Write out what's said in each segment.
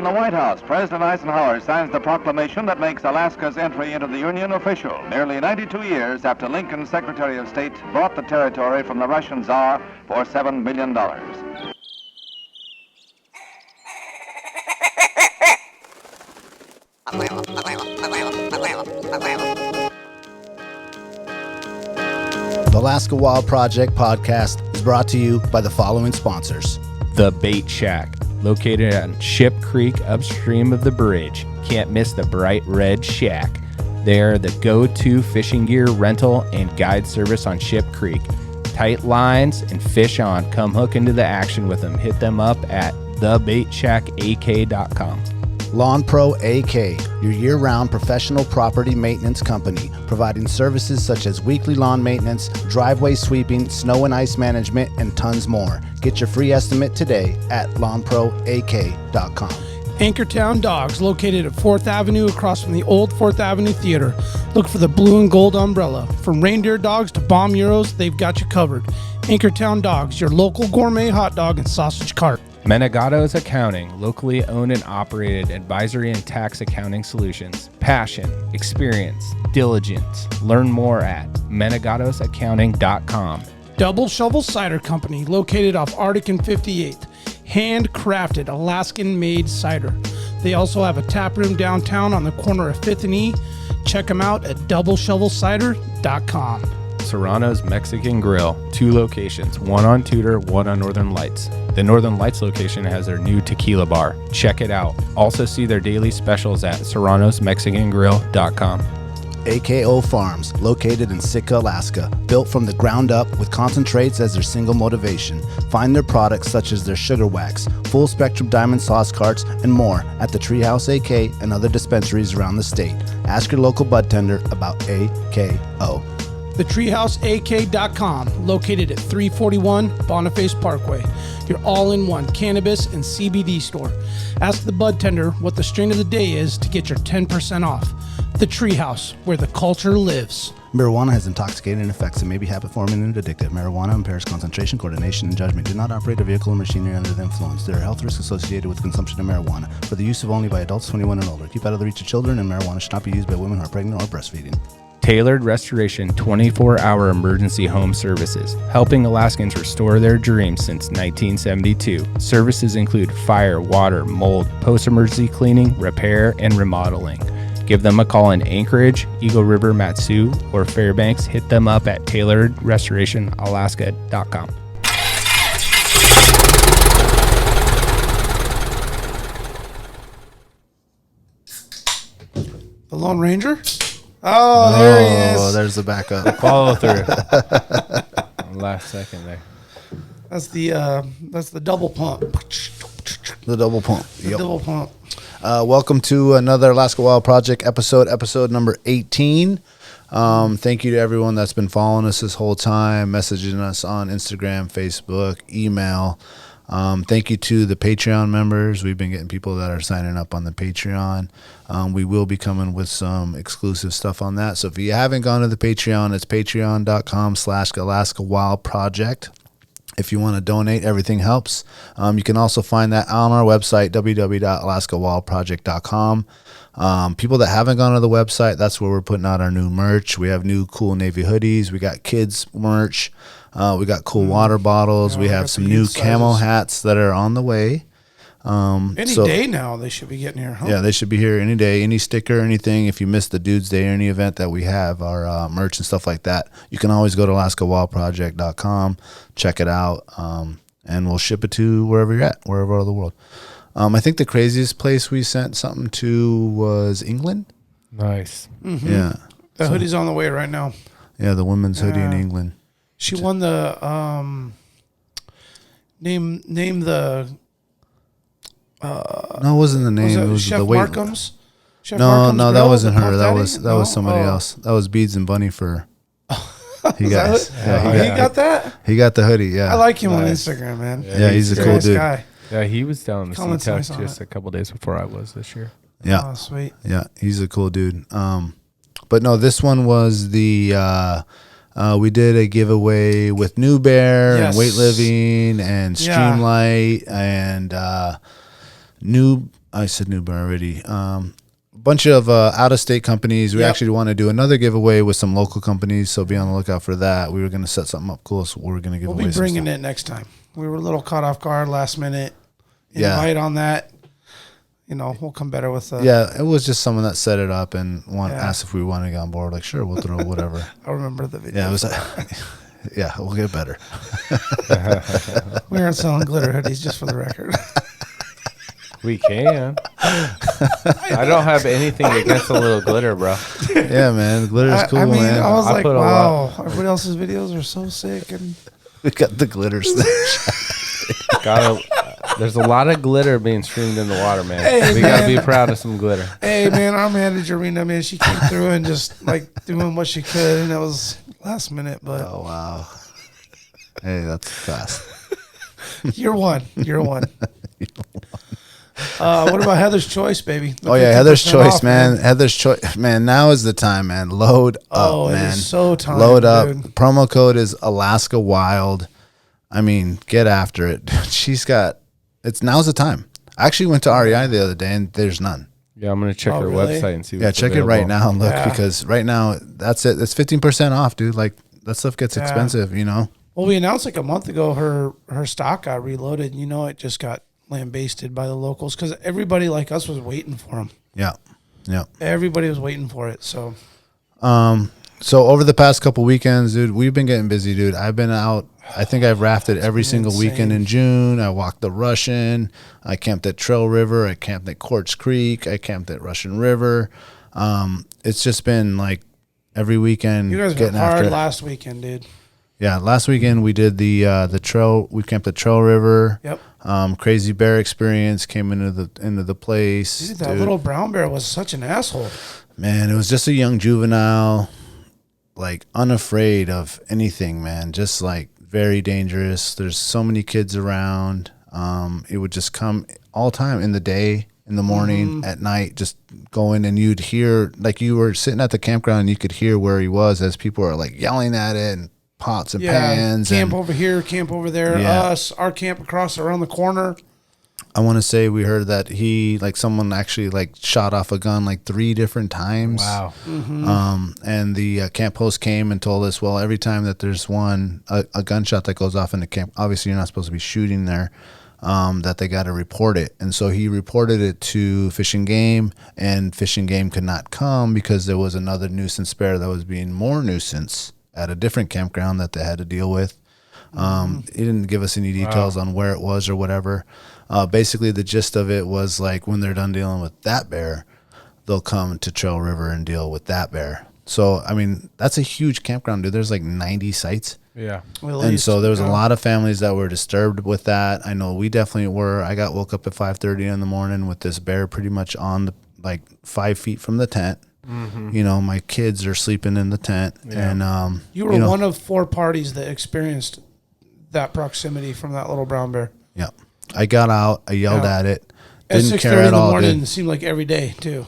the White House, President Eisenhower signs the proclamation that makes Alaska's entry into the Union official, nearly 92 years after Lincoln's Secretary of State bought the territory from the Russian Tsar for $7 million. The Alaska Wild Project podcast is brought to you by the following sponsors. The Bait Shack, located on Ship Creek upstream of the bridge. Can't miss the bright red shack. They are the go-to fishing gear rental and guide service on Ship Creek. Tight lines and fish on. Come hook into the action with them. Hit them up at thebaitshackak.com. Lawn Pro AK, your year-round professional property maintenance company, providing services such as weekly lawn maintenance, driveway sweeping, snow and ice management, and tons more. Get your free estimate today at lawnproak.com. Anchortown Dogs, located at 4th Avenue across from the old 4th Avenue Theater. Look for the blue and gold umbrella. From reindeer dogs to bomb euros, they've got you covered. Anchortown Dogs, your local gourmet hot dog and sausage cart. Menegato's Accounting, locally owned and operated advisory and tax accounting solutions. Passion, experience, diligence. Learn more at menegatosaccounting.com. Double Shovel Cider Company, located off Arctic and 58th. Handcrafted Alaskan-made cider. They also have a tap room downtown on the corner of 5th and E. Check them out at doubleshovelcider.com. Serrano's Mexican Grill, 2 locations, one on Tudor, one on Northern Lights. The Northern Lights location has their new tequila bar. Check it out. Also see their daily specials at serranosmexicangrill.com. AKO Farms, located in Sitka, Alaska, built from the ground up with concentrates as their single motivation. Find their products such as their sugar wax, full spectrum diamond sauce carts, and more at the Treehouse AK and other dispensaries around the state. Ask your local bud tender about AKO. TheTreehouseAK.com, located at 341 Boniface Parkway. Your all-in-one cannabis and CBD store. Ask the bud tender what the strain of the day is to get your 10% off. The Treehouse, where the culture lives. Marijuana has intoxicating effects and may be habit-forming and addictive. Marijuana impairs concentration, coordination, and judgment. Do not operate a vehicle or machinery under the influence. There are health risks associated with consumption of marijuana. For the use of only by adults 21 and older. Keep out of the reach of children, and marijuana should not be used by women who are pregnant or breastfeeding. Tailored Restoration 24-hour emergency home services, helping Alaskans restore their dreams since 1972. Services include fire, water, mold, post-emergency cleaning, repair, and remodeling. Give them a call in Anchorage, Eagle River, Matsu, or Fairbanks. Hit them up at tailoredrestorationalaska.com. The Lone Ranger? Oh, there he is. Oh, there's the backup. Follow through. Last second there. That's the double pump. The double pump. Yep. Double pump. Welcome to another Alaska Wild Project episode number 18. Thank you to everyone that's been following us this whole time, messaging us on Instagram, Facebook, email. Thank you to the Patreon members. We've been getting people that are signing up on the Patreon. We will be coming with some exclusive stuff on that. So if you haven't gone to the Patreon, it's patreon.com/Alaska Wild Project. If you want to donate, everything helps. You can also find that on our website, www.alaskawildproject.com. People that haven't gone to the website, that's where we're putting out our new merch. We have new cool Navy hoodies. We got kids merch. We got cool water bottles. We have some new camo hats that are on the way. Any day now they should be getting here, huh? Yeah, they should be here any day, any sticker, anything. If you missed the Dudes Day or any event that we have, our merch and stuff like that, you can always go to alaskawildproject.com, check it out, and we'll ship it to wherever you're at, wherever in the world. I think the craziest place we sent something to was England. Nice. Mm-hmm. Yeah. The hoodie's on the way right now. Yeah, the women's hoodie in England. She won the name the no, it wasn't the name. It was Chef the weight. Markham's? Chef No, Markham's that Grill, wasn't the her. Puff That Daddy? was somebody else. That was Beads and Bunny for you guys. He got that? He got the hoodie. Yeah, I like him on Instagram, man. Yeah, he's a cool nice dude. guy. Yeah, he was down the Comments sea nice on just it. a couple days before I was this year. Yeah, Oh, sweet. yeah, he's a cool dude. But no, this one was the we did a giveaway with New Bear and Weight Living and Streamlight and new I said Newburn already. Bunch of out-of-state companies. We actually want to do another giveaway with some local companies, so be on the lookout for that. We were going to set something up cool, so we're going to give away. We'll be bringing it next time. We were a little caught off guard last minute. Invite on that. We'll come better with. It was just someone that set it up and asked if we wanted to get on board. Like, sure, we'll throw whatever. I remember the video. Yeah, it was. Yeah, we'll get better. We aren't selling glitter hoodies, just for the record. We can. I don't have anything against a little glitter, bro. Yeah, man. Glitter's cool, man. I was like, wow. Everybody else's videos are so sick. And we got the glitter There's a lot of glitter being streamed in the water, man. Hey, we got to be proud of some glitter. Hey, man, our manager, Rena, man, she came through and just, doing what she could. And it was last minute, but. Oh, wow. Hey, that's fast. You're one. What about Heather's Choice, baby? Heather's Choice, off, man. Heather's Choice, man. Now is the time, man. Load up, man. It is so time. Load up. Dude. Promo code is Alaska Wild. I mean, get after it. Now's the time. I actually went to REI the other day and there's none. Yeah, I'm gonna check their really? website and see. Yeah, check available. it right now and look because right now that's it. It's 15% off, dude. Like that stuff gets expensive, Well, we announced a month ago her stock got reloaded. It just got lambasted by the locals because everybody like us was waiting for them. Yeah. Everybody was waiting for it. So, so over the past couple weekends, dude, we've been getting busy, dude. I've been out. I think I've rafted every single weekend in June. I walked the Russian. I camped at Trail River. I camped at Quartz Creek. I camped at Russian River. It's just been like every weekend. You guys were hard last weekend, dude. Yeah, last weekend we did the trail. We camped at Trail River. Yep. Crazy bear experience came into the place. Dude, that little brown bear was such an asshole. Man, it was just a young juvenile, like unafraid of anything, man. Just like very dangerous. There's so many kids around. It would just come all time in the day, in the morning, at night, just going, and you'd hear, like you were sitting at the campground and you could hear where he was as people are like yelling at it and pots and pans. Camp over here, camp over there. Our camp across around the corner. I want to say we heard that someone actually shot off a gun 3 different times. Wow. Mm-hmm. And the camp host came and told us, well, every time that there's a gunshot that goes off in the camp, obviously you're not supposed to be shooting there, that they got to report it. And so he reported it to Fish and Game, and Fish and Game could not come because there was another nuisance bear that was being more nuisance at a different campground that they had to deal with. He didn't give us any details on where it was or whatever. Basically, the gist of it was when they're done dealing with that bear, they'll come to Trail River and deal with that bear. So, I mean, that's a huge campground, dude. There's 90 sites. Yeah. And so there was a lot of families that were disturbed with that. I know we definitely were. I got woke up at 5:30 in the morning with this bear pretty much on 5 feet from the tent. Mm-hmm. My kids are sleeping in the tent. Yeah. And you were one of 4 parties that experienced that proximity from that little brown bear. Yeah. I got out. I yelled at it. Didn't care at all. At 6:30 in the morning. It seemed like every day, too.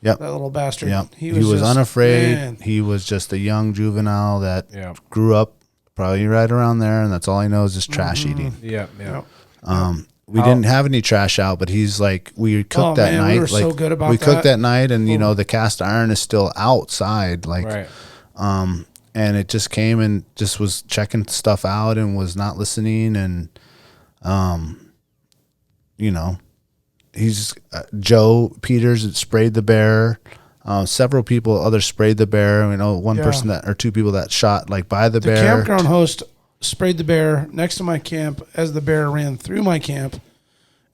Yep. That little bastard. Yep. He was unafraid. Man. He was just a young juvenile that grew up probably right around there, and that's all he knows is trash eating. Yeah. We didn't have any trash out, but he's we cooked that night. We were so good about that. We cooked that night, and the cast iron is still outside. Right. And it just came and just was checking stuff out and was not listening, and he's Joe Peters sprayed the bear. Several others sprayed the bear. One person or 2 people that shot by the bear. The campground host sprayed the bear next to my camp as the bear ran through my camp,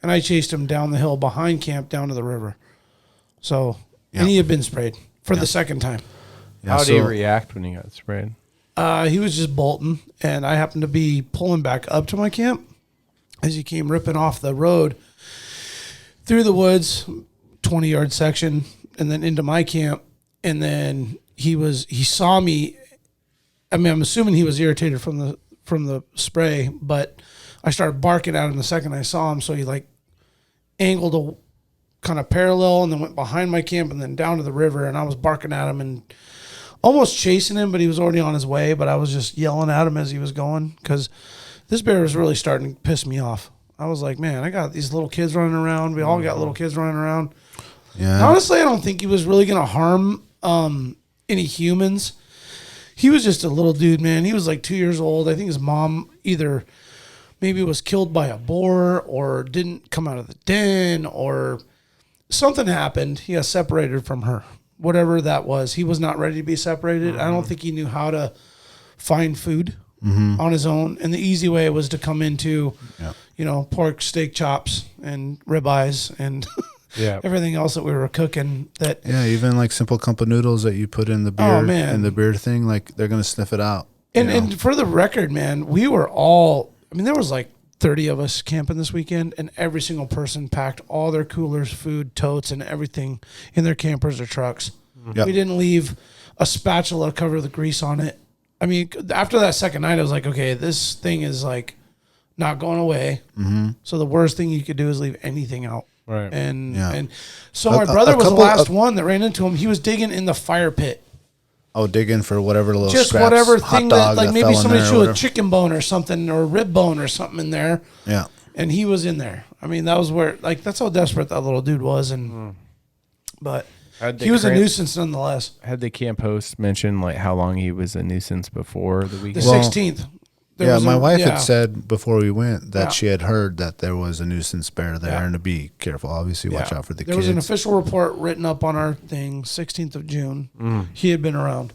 and I chased him down the hill behind camp down to the river. So, and he had been sprayed for the second time. Yeah, how did he react when he got sprayed? He was just bolting, and I happened to be pulling back up to my camp as he came ripping off the road through the woods, 20-yard section, and then into my camp. And then he saw me. I mean, I'm assuming he was irritated from the spray, but I started barking at him the second I saw him. So he angled a kind of parallel and then went behind my camp and then down to the river. And I was barking at him and almost chasing him, but he was already on his way. But I was just yelling at him as he was going because this bear was really starting to piss me off. I was like, man, I got these little kids running around. We all got little kids running around. Yeah. And honestly, I don't think he was really going to harm any humans. He was just a little dude, man. He was like 2 years old. I think his mom either maybe was killed by a boar or didn't come out of the den or something happened. He got separated from her. Whatever that was, he was not ready to be separated. I don't think he knew how to find food on his own. And the easy way was to come into, pork, steak chops, and ribeyes, and everything else that we were cooking. That even like simple cup of noodles that you put in the beer and the beer thing, like they're gonna sniff it out. And for the record, man, we were all. I mean, there was like 30 of us camping this weekend, and every single person packed all their coolers, food, totes, and everything in their campers or trucks. Yep. We didn't leave a spatula cover the grease on it. I mean, after that second night, I was like, okay, this thing is like not going away. Mm-hmm. So the worst thing you could do is leave anything out. Right. And so my brother was the last one that ran into him. He was digging in the fire pit. Oh, digging for whatever little just scraps, whatever thing that, like maybe somebody threw a chicken bone or something or a rib bone or something in there. Yeah. And he was in there. I mean, that was where, like, that's how desperate that little dude was. And, but he was a nuisance nonetheless. Had the camp host mentioned, like, how long he was a nuisance before the weekend? The 16th. My wife had said before we went that she had heard that there was a nuisance bear there and to be careful. Obviously, watch out for the kids. There was an official report written up on our thing, 16th of June. He had been around.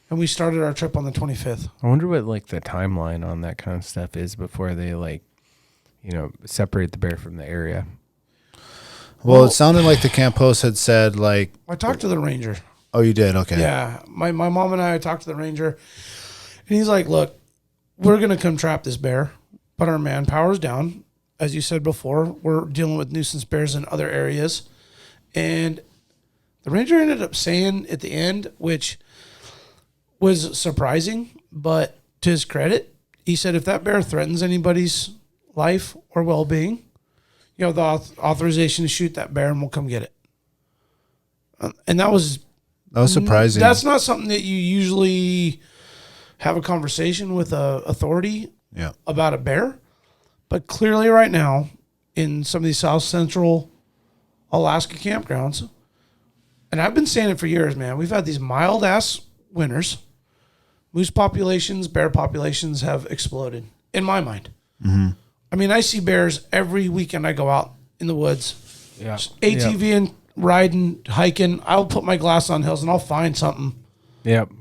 And we started our trip on the 25th. I wonder what, like, the timeline on that kind of stuff is before they, like, separate the bear from the area. Well, it sounded like the camp host had said, like... I talked to the ranger. Oh, you did? Okay. Yeah. My mom and I talked to the ranger. And he's like, look, we're going to come trap this bear, but our manpower's down. As you said before, we're dealing with nuisance bears in other areas. And the ranger ended up saying at the end, which was surprising, but to his credit, he said if that bear threatens anybody's life or well-being, you have the authorization to shoot that bear and we'll come get it. And that was surprising. That's not something that you usually have a conversation with a authority about a bear. But clearly right now, in some of these South Central Alaska campgrounds, and I've been saying it for years, man, we've had these mild-ass winters. Moose populations, bear populations have exploded, in my mind. Mm-hmm. I mean, I see bears every weekend I go out in the woods. Yeah. ATVing, riding, hiking. I'll put my glass on hills and I'll find something. Yep.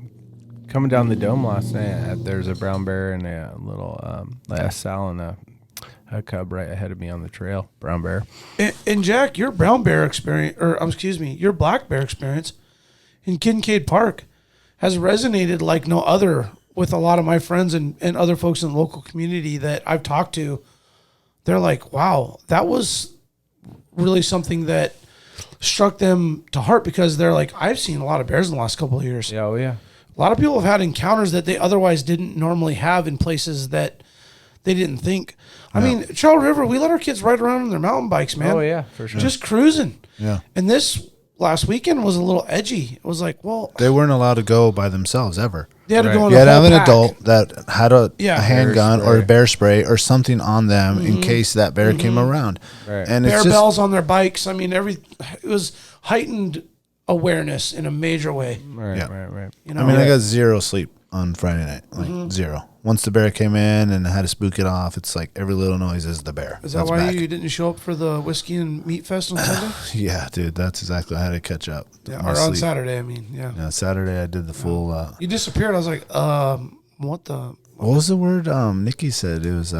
Coming down the dome last night, there's a brown bear and a little a sow and a cub right ahead of me on the trail. Brown bear. And Jack, your brown bear experience, your black bear experience in Kincaid Park has resonated like no other with a lot of my friends and other folks in the local community that I've talked to. They're like, wow, that was really something that struck them to heart because they're like, I've seen a lot of bears in the last couple of years. Yeah, oh yeah. A lot of people have had encounters that they otherwise didn't normally have in places that they didn't think. I mean, Charles River, we let our kids ride around on their mountain bikes, man. Oh yeah, for sure. Just cruising. Yeah. And this last weekend was a little edgy. It was like, well, they weren't allowed to go by themselves ever. They had to go in you had to have an pack. adult that had a handgun or a bear spray or something on them in case that bear came around. Right. And bear it's just, bells on their bikes. I mean, it was heightened awareness in a major way. Right. You know, I mean, I got zero sleep on Friday night, like zero. Once the bear came in and I had to spook it off, it's like every little noise is the bear. Is that why you didn't show up for the whiskey and meat fest on Sunday? Yeah, dude, that's exactly. I had to catch up. Yeah, or on Saturday, I mean, yeah. Yeah, Saturday I did the full. You disappeared. I was like, what the? What was the word? Nikki said it was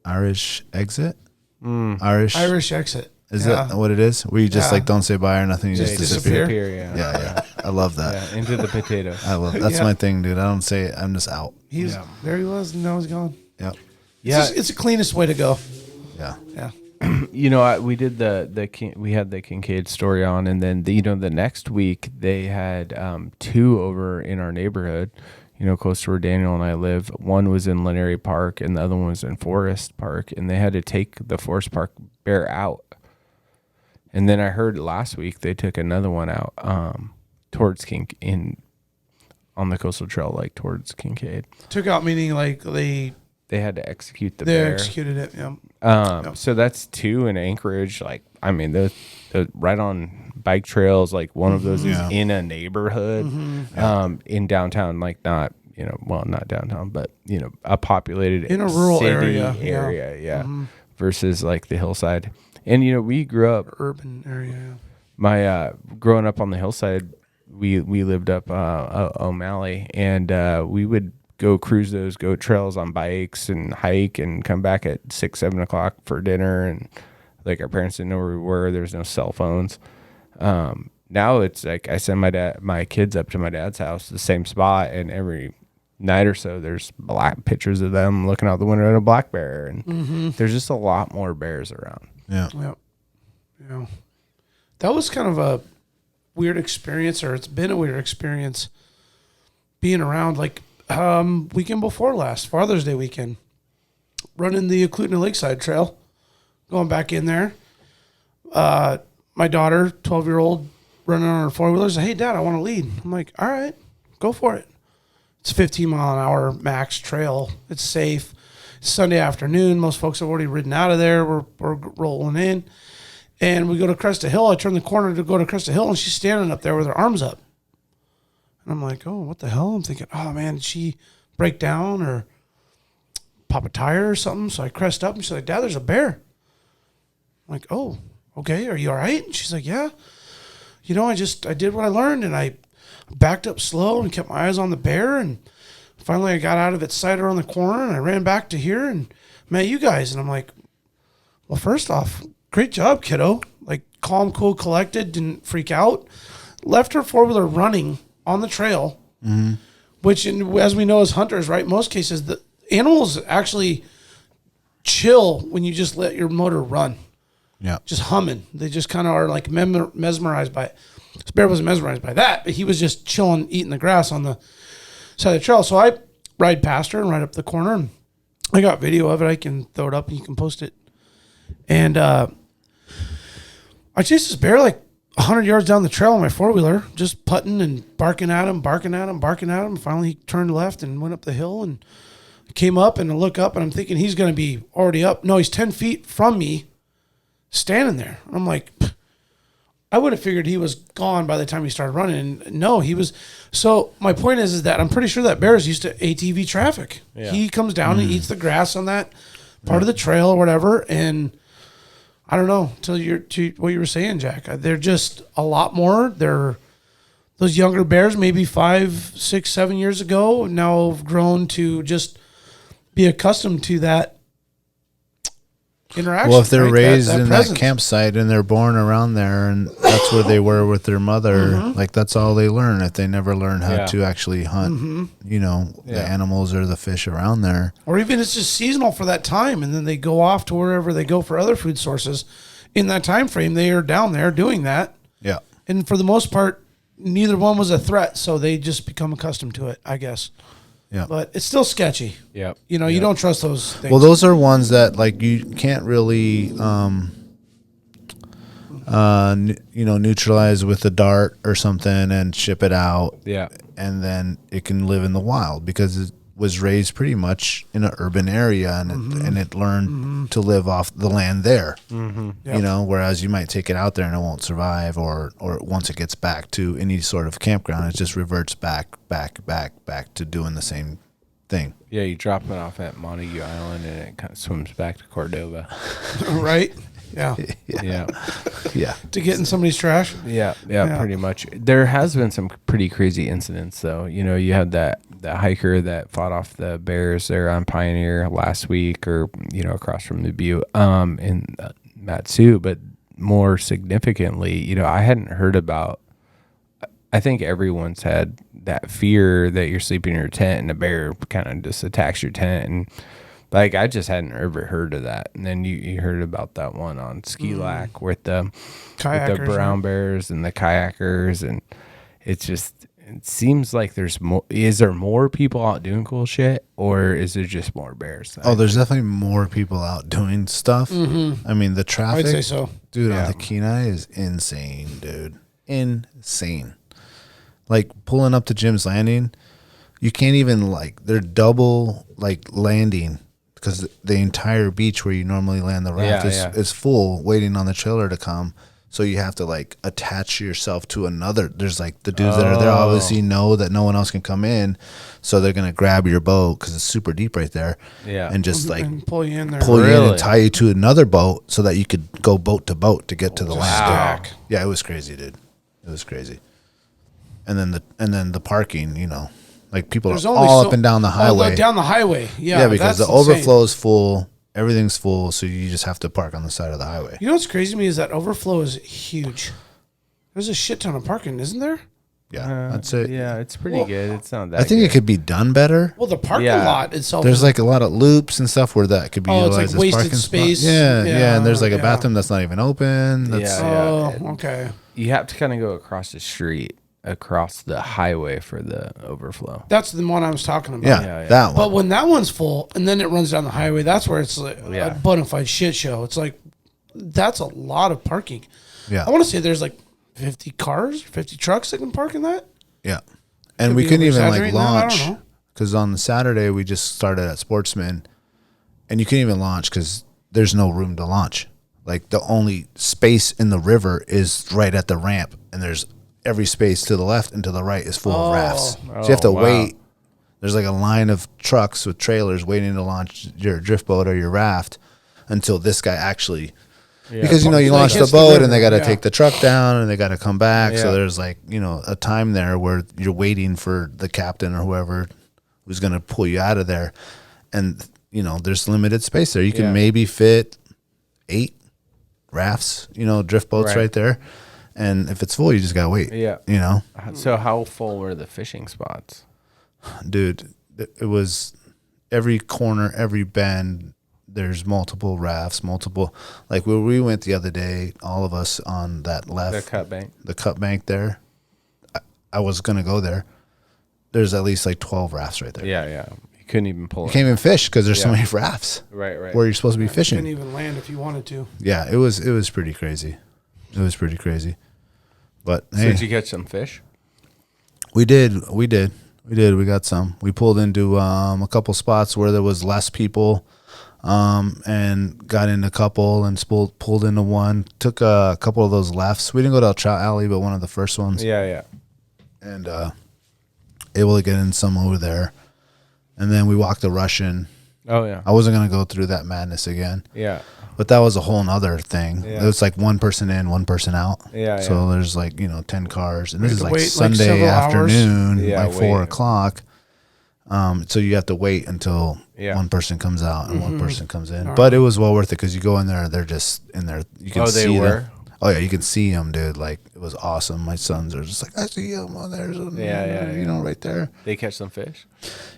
Irish exit. Irish exit. Is that what it is? Where you just like don't say bye or nothing, you just disappear. Yeah. I love that. Yeah, into the potatoes. I love that's my thing, dude. I don't say it. I'm just out. There he was, and now he's gone. Yep. Yeah, it's the cleanest way to go. Yeah. You know, we did we had the Kincaid story on, and then the next week they had two over in our neighborhood, close to where Daniel and I live. One was in Laneri Park, and the other one was in Forest Park, and they had to take the Forest Park bear out. And then I heard last week they took another one out towards on the coastal trail, like towards Kincaid. Took out meaning like they they had to execute the They bear. executed it. Yeah. So that's 2 in Anchorage. Like, I mean, the right on bike trails. Like one of those is in a neighborhood, in downtown. Like not, not downtown, but a populated In a rural city area. Versus like the hillside. And we grew up Urban area. Yeah. my growing up on the hillside. We lived up O'Malley, and we would go cruise those goat trails on bikes and hike and come back at 6-7 o'clock for dinner. And like our parents didn't know where we were. There was no cell phones. Now it's like I send my kids up to my dad's house, the same spot, and every night or so there's black pictures of them looking out the window at a black bear, and there's just a lot more bears around. Yeah. That was kind of a weird experience, or it's been a weird experience being around. Like weekend before last, Father's Day weekend, running the Eklutna Lakeside Trail, going back in there. My daughter, 12-year-old, running on her 4-wheeler, said, "Hey, Dad, I want to lead." I'm like, "All right, go for it." It's 15-mile-an-hour max trail. It's safe. It's Sunday afternoon. Most folks have already ridden out of there. We're rolling in. And we go to Cresta Hill. I turn the corner to go to Cresta Hill, and she's standing up there with her arms up. And I'm like, oh, what the hell? I'm thinking, oh, man, did she break down or pop a tire or something? So I crest up, and she's like, "Dad, there's a bear." I'm like, oh, okay, are you all right? And she's like, "Yeah. I did what I learned, and I backed up slow and kept my eyes on the bear, and finally I got out of its sight around the corner, and I ran back to here and met you guys." And I'm like, well, first off, great job, kiddo. Like, calm, cool, collected, didn't freak out. Left her 4-wheeler running on the trail, which, as we know as hunters, right, most cases, the animals actually chill when you just let your motor run. Yeah. Just humming. They just kind of are like mesmerized by it. This bear wasn't mesmerized by that, but he was just chilling, eating the grass on the side of the trail. So I ride past her and ride up the corner, and I got video of it. I can throw it up and you can post it. And I chased this bear like 100 yards down the trail on my 4-wheeler, just putting and barking at him. Finally, he turned left and went up the hill and came up, and I look up, and I'm thinking he's going to be already up. No, he's 10 feet from me, standing there. And I'm like, I would have figured he was gone by the time he started running. And no, he was. So my point is that I'm pretty sure that bear is used to ATV traffic. Yeah. He comes down and eats the grass on that part of the trail or whatever. And I don't know, to what you were saying, Jack. They're just a lot more. They're those younger bears, maybe 5, 6, 7 years ago, now have grown to just be accustomed to that interaction. Well, if they're raised in presence. that campsite and they're born around there and that's where they were with their mother, like that's all they learn. If they never learn how to actually hunt, the animals or the fish around there. Or even it's just seasonal for that time, and then they go off to wherever they go for other food sources. In that time frame, they are down there doing that. Yeah. And for the most part, neither one was a threat, so they just become accustomed to it, I guess. Yeah. But it's still sketchy. Yeah. You don't trust those things. Well, those are ones that like you can't really neutralize with a dart or something and ship it out. Yeah. And then it can live in the wild because it was raised pretty much in an urban area and it learned to live off the land there. Yep. Whereas you might take it out there and it won't survive, or once it gets back to any sort of campground, it just reverts back to doing the same thing. Yeah, you drop it off at Montague Island and it kind of swims back to Cordova. Right? Yeah. Yeah. To get in somebody's trash? Yeah, pretty much. There has been some pretty crazy incidents, though. You had that hiker that fought off the bears there on Pioneer last week, or, across from the Butte in Matsu. But more significantly, I hadn't heard about, I think everyone's had that fear that you're sleeping in your tent and a bear kind of just attacks your tent, and like, I just hadn't ever heard of that. And then you heard about that one on Ski Lac with the brown bears and the kayakers. And it seems like there's more. Is there more people out doing cool shit, or is there just more bears? Oh, there's definitely more people out doing stuff. I mean, the traffic. I'd say so. Dude, on the Kenai is insane, dude. Insane. Like, pulling up to Jim's Landing, you can't even, they're double, landing because the entire beach where you normally land the raft is full, waiting on the trailer to come. So you have to like attach yourself to another. There's like the dudes that are there obviously know that no one else can come in, so they're gonna grab your boat because it's super deep right there. Yeah, and just like and pull you in there, pull you in and tie you to another boat so that you could go boat to boat to get to the land. Yeah, it was crazy, dude. It was crazy. And then the parking, you know, like people are all up and down the highway. Down the highway, yeah, because the overflow is full. Everything's full, so you just have to park on the side of the highway. You know what's crazy to me is that overflow is huge. There's a shit ton of parking, isn't there? Yeah, I'd say. Yeah, it's pretty good. It's not that. I think it could be done better. Well, the parking lot itself. There's like a lot of loops and stuff where that could be utilized it's like as wasted parking space. Spot. Yeah, and there's like a bathroom that's not even open. That's, okay. You have to kind of go across the street, across the highway for the overflow. That's the one I was talking about. Yeah, that one. But when that one's full and then it runs down the highway, that's where it's like a bona fide shit show. It's like, that's a lot of parking. Yeah. I want to say there's like 50 cars, 50 trucks that can park in that. Yeah. And we couldn't even like launch because on the Saturday we just started at Sportsman and you couldn't even launch because there's no room to launch. Like the only space in the river is right at the ramp, and there's every space to the left and to the right is full of rafts. So you have to wait. There's like a line of trucks with trailers waiting to launch your drift boat or your raft until this guy actually, because you know you launch the boat and they got to take the truck down and they got to come back. So there's like, you know, a time there where you're waiting for the captain or whoever who's going to pull you out of there, and you know there's limited space there. You can maybe fit 8 rafts, you know, drift boats right there. And if it's full, you just gotta wait. Yeah, you know. So how full were the fishing spots? Dude, it was every corner, every bend. There's multiple rafts, multiple. Like where we went the other day, all of us on that left, the cut bank there. I was gonna go there. There's at least like 12 rafts right there. Yeah. You couldn't even pull. You can't even fish because there's so many rafts. Right. Where you're supposed to be fishing. You couldn't even land if you wanted to. Yeah, it was pretty crazy. It was pretty crazy. But so did you catch some fish? We did. We got some. We pulled into a couple spots where there was less people, and got in a couple and pulled into one. Took a couple of those lefts. We didn't go to El Trout Alley, but one of the first ones. Yeah. And able to get in some over there, and then we walked the Russian. Oh yeah. I wasn't gonna go through that madness again. Yeah. But that was a whole nother thing. Yeah. It was like one person in, one person out. Yeah. So there's like, you know, 10 cars. And this is like Sunday afternoon, like 4 o'clock. So you have to wait until one person comes out and one person comes in. But it was well worth it because you go in there, they're just in there. You can see them. Oh, yeah, you can see them, dude. Like, it was awesome. My sons are just like, I see them. Oh, there's you know, right there. They catch some fish?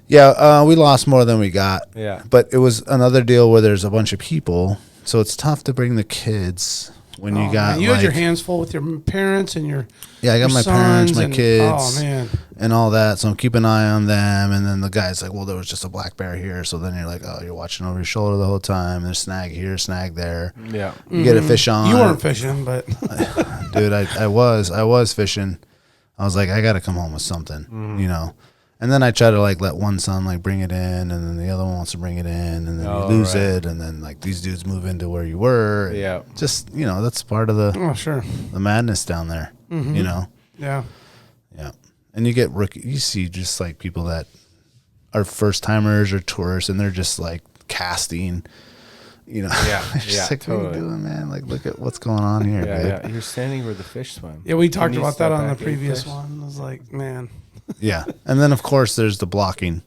Yeah, we lost more than we got. Yeah. But it was another deal where there's a bunch of people. So it's tough to bring the kids when you got you had your hands full with your parents and your I got my parents, my kids, oh man, and all that. So I'm keeping an eye on them. And then the guy's like, well, there was just a black bear here. So then you're like, oh, you're watching over your shoulder the whole time. There's snag here, snag there. Yeah, you get a fish on. You weren't fishing, but dude, I was fishing. I was like, I got to come home with something, you know. And then I try to like let one son like bring it in, and then the other one wants to bring it in, and then you lose it, and then like these dudes move into where you were. Yeah, just, you know, that's part of the the madness down there. You know. Yeah. And you get you see just like people that are first timers or tourists, and they're just like casting. You know. Just like, totally. What are you doing, man? Like, look at what's going on here. Yeah. You're standing where the fish swim. Yeah, we talked about that on the previous one. I was like, man. Yeah, and then of course there's the blocking.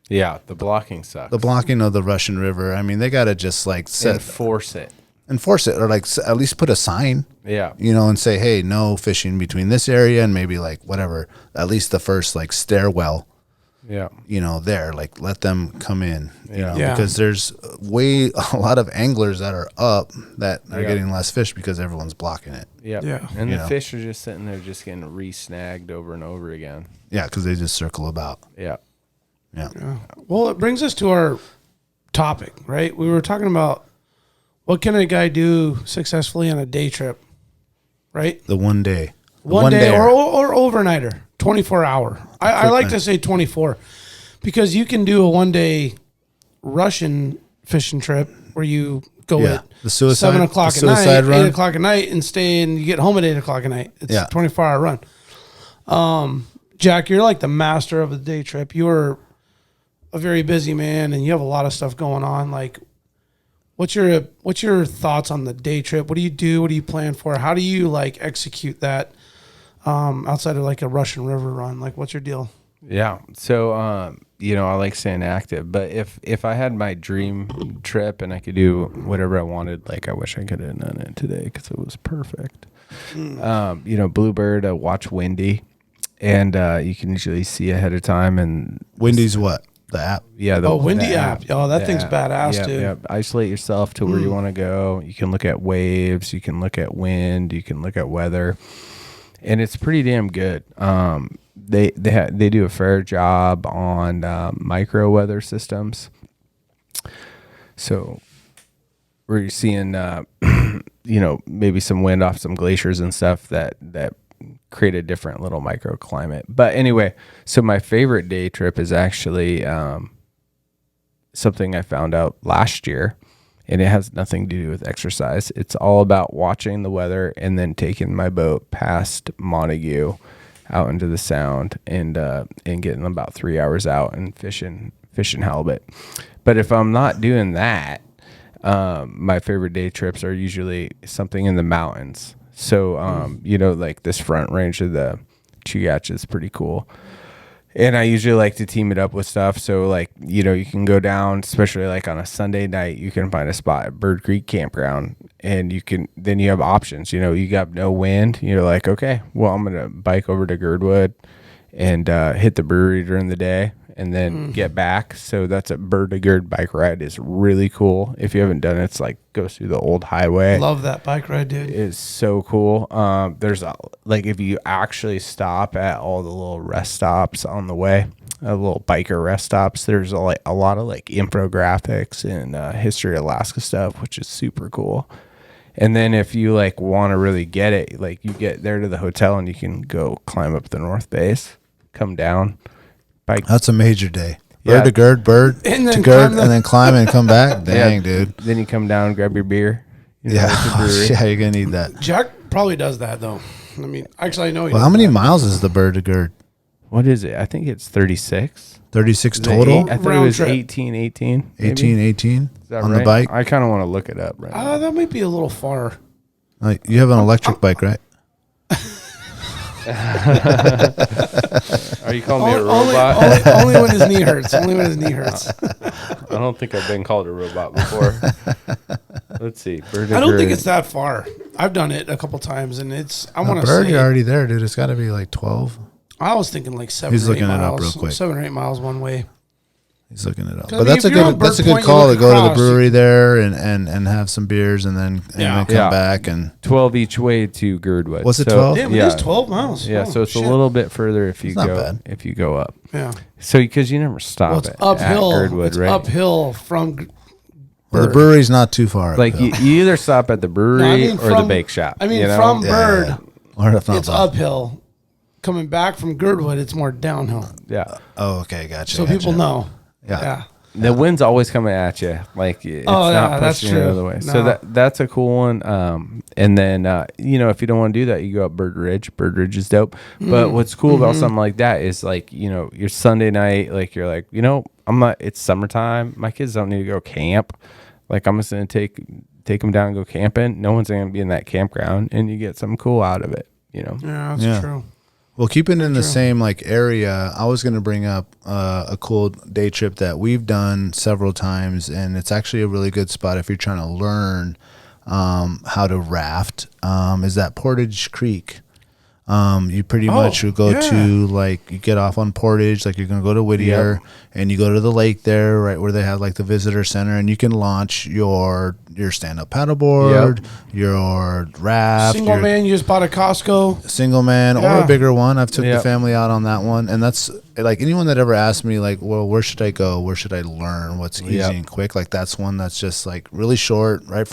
Yeah, the blocking sucks. The blocking of the Russian River. I mean, they got to just like enforce it, or like at least put a sign. Yeah, you know, and say, hey, no fishing between this area and maybe like whatever. At least the first like stairwell. Yeah, you know, there, like let them come in. You know, because there's a lot of anglers that are up that are getting less fish because everyone's blocking it. Yeah, and the fish are just sitting there, just getting re-snagged over and over again. Yeah, because they just circle about. Yeah. Well, it brings us to our topic, right? We were talking about what can a guy do successfully on a day trip, right? The one day. One day or overnighter, 24 hour. I like to say 24 because you can do a 1 day Russian fishing trip where you go Yeah. at The suicide, 7 o'clock the at night, suicide run. 8 o'clock at night, and stay and you get home at 8 o'clock at night. It's Yeah. a 24-hour run. Jack, you're like the master of the day trip. You're a very busy man, and you have a lot of stuff going on. Like, what's your thoughts on the day trip? What do you do? What do you plan for? How do you like execute that outside of like a Russian River run? Like, what's your deal? Yeah. So, I like staying active, but if I had my dream trip and I could do whatever I wanted, like I wish I could have done it today because it was perfect. Bluebird, watch Windy, and you can usually see ahead of time. And Windy's what? The app? Yeah. Windy app. Oh, that thing's badass, dude. Yeah. Isolate yourself to where you want to go. You can look at waves. You can look at wind. You can look at weather, and it's pretty damn good. They do a fair job on micro weather systems. So where you're seeing, maybe some wind off some glaciers and stuff that create a different little microclimate. But anyway, so my favorite day trip is actually something I found out last year, and it has nothing to do with exercise. It's all about watching the weather and then taking my boat past Montague out into the Sound and getting about 3 hours out and fishing halibut. But if I'm not doing that, my favorite day trips are usually something in the mountains. So, like this front range of the Chugach is pretty cool. And I usually like to team it up with stuff. So like, you can go down, especially like on a Sunday night, you can find a spot at Bird Creek Campground, and then you have options. You got no wind. You're like, okay, well, I'm going to bike over to Girdwood and hit the brewery during the day and then get back. So that's a Bird to Gird bike ride. Is really cool. If you haven't done it, it's like goes through the old highway. Love that bike ride, dude. It's so cool. There's if you actually stop at all the little rest stops on the way, little biker rest stops, there's a lot of like infographics and history of Alaska stuff, which is super cool. And then if you like want to really get it, like you get there to the hotel and you can go climb up the North Base, come down. Bike. That's a major day. Yeah. Bird to Gird, bird And to then Gird, climb and then climb and come back. Dang, dude. Then you come down, grab your beer. At the Yeah, brewery. yeah, you're gonna need that. Jack probably does that though. I mean, actually, I know. Well, how many miles is the Bird to Gird? What is it? I think it's 36. 36 Is it total. I thought it Round was trip. 18. 18, 18 Is that on right? the bike. I kind of want to look it up right now. That might be a little far. Like, you have an electric bike, right? Are you calling me a Only, robot? only when his knee hurts. Only when his knee hurts. I don't think I've been called a robot before. Let's see. I don't think it's that far. I've done it a couple times, and I want to Bird, say. you're already there, dude. It's got to be like 12. I was thinking like 7 He's or 8 looking it miles. up real quick. 7 or 8 miles one way. He's looking it up. 'Cause I But mean, that's a if you're on good that's a Bird good Point, call you to look go to the across, brewery there and have some beers and then Yeah. come Yeah. back and 12 each way to Girdwood. Was it So- 12? Damn, Yeah. it is 12 miles. Yeah, Oh, so it's shit. a little bit further if you It's not go bad. if you go up. Yeah. So because you never stop Well, it's at uphill. Girdwood, It's right? uphill from. well, the Bird. brewery's not too far. Like uphill. you either stop at the brewery No, I mean or the from- bake shop. I mean, you know? from Yeah, Bird, yeah. Or if not it's both. uphill. Coming back from Girdwood, it's more downhill. Yeah. Oh, okay, gotcha. So people know. Yeah. The wind's always coming at you. Like it's Oh, not yeah, that's pushing you true. the other way. No. So that's a cool one. And then if you don't want to do that, you go up Bird Ridge. Bird Ridge is dope. But what's cool about something like that is like, your Sunday night, like you're like, it's summertime. My kids don't need to go camp. Like I'm just gonna take them down and go camping. No one's gonna be in that campground, and you get something cool out of it. Yeah, that's Yeah. true. Well, keeping in the same like area, I was going to bring up a cool day trip that we've done several times, and it's actually a really good spot if you're trying to learn how to raft. Is that Portage Creek? You pretty much would go to like you get off on Portage, like you're gonna go to Whittier, and you go to the lake there, right where they have like the visitor center, and you can launch your stand-up paddleboard, your raft, Single your man, you just bought a Costco. single man or Yeah. a bigger one. I've took the Yep. family out on that one, and that's like anyone that ever asked me like, well, where should I go? Where should I learn? What's easy Yep. and quick? Like that's one that's just like really short, right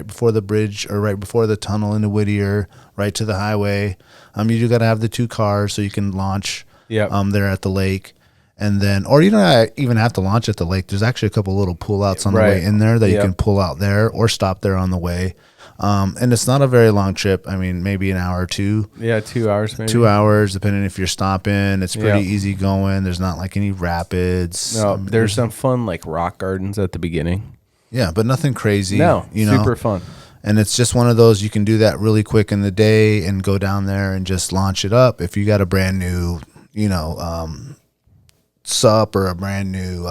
before the bridge or right before the tunnel into Whittier, right to the highway. You do got to have the 2 cars so you can launch Yep. there at the lake. And then, or you don't even have to launch at the lake. There's actually a couple little pull outs on the way in there that you can pull out there or stop there on the way. And it's not a very long trip. I mean, maybe an hour or two. Yeah, 2 hours maybe. 2 hours, depending if you're stopping. It's pretty easy going. There's not like any rapids. No, there's some fun like rock gardens at the beginning. Yeah, but nothing crazy. No, you know? super fun. And it's just one of those, you can do that really quick in the day and go down there and just launch it up. If you got a brand new, SUP or a brand new,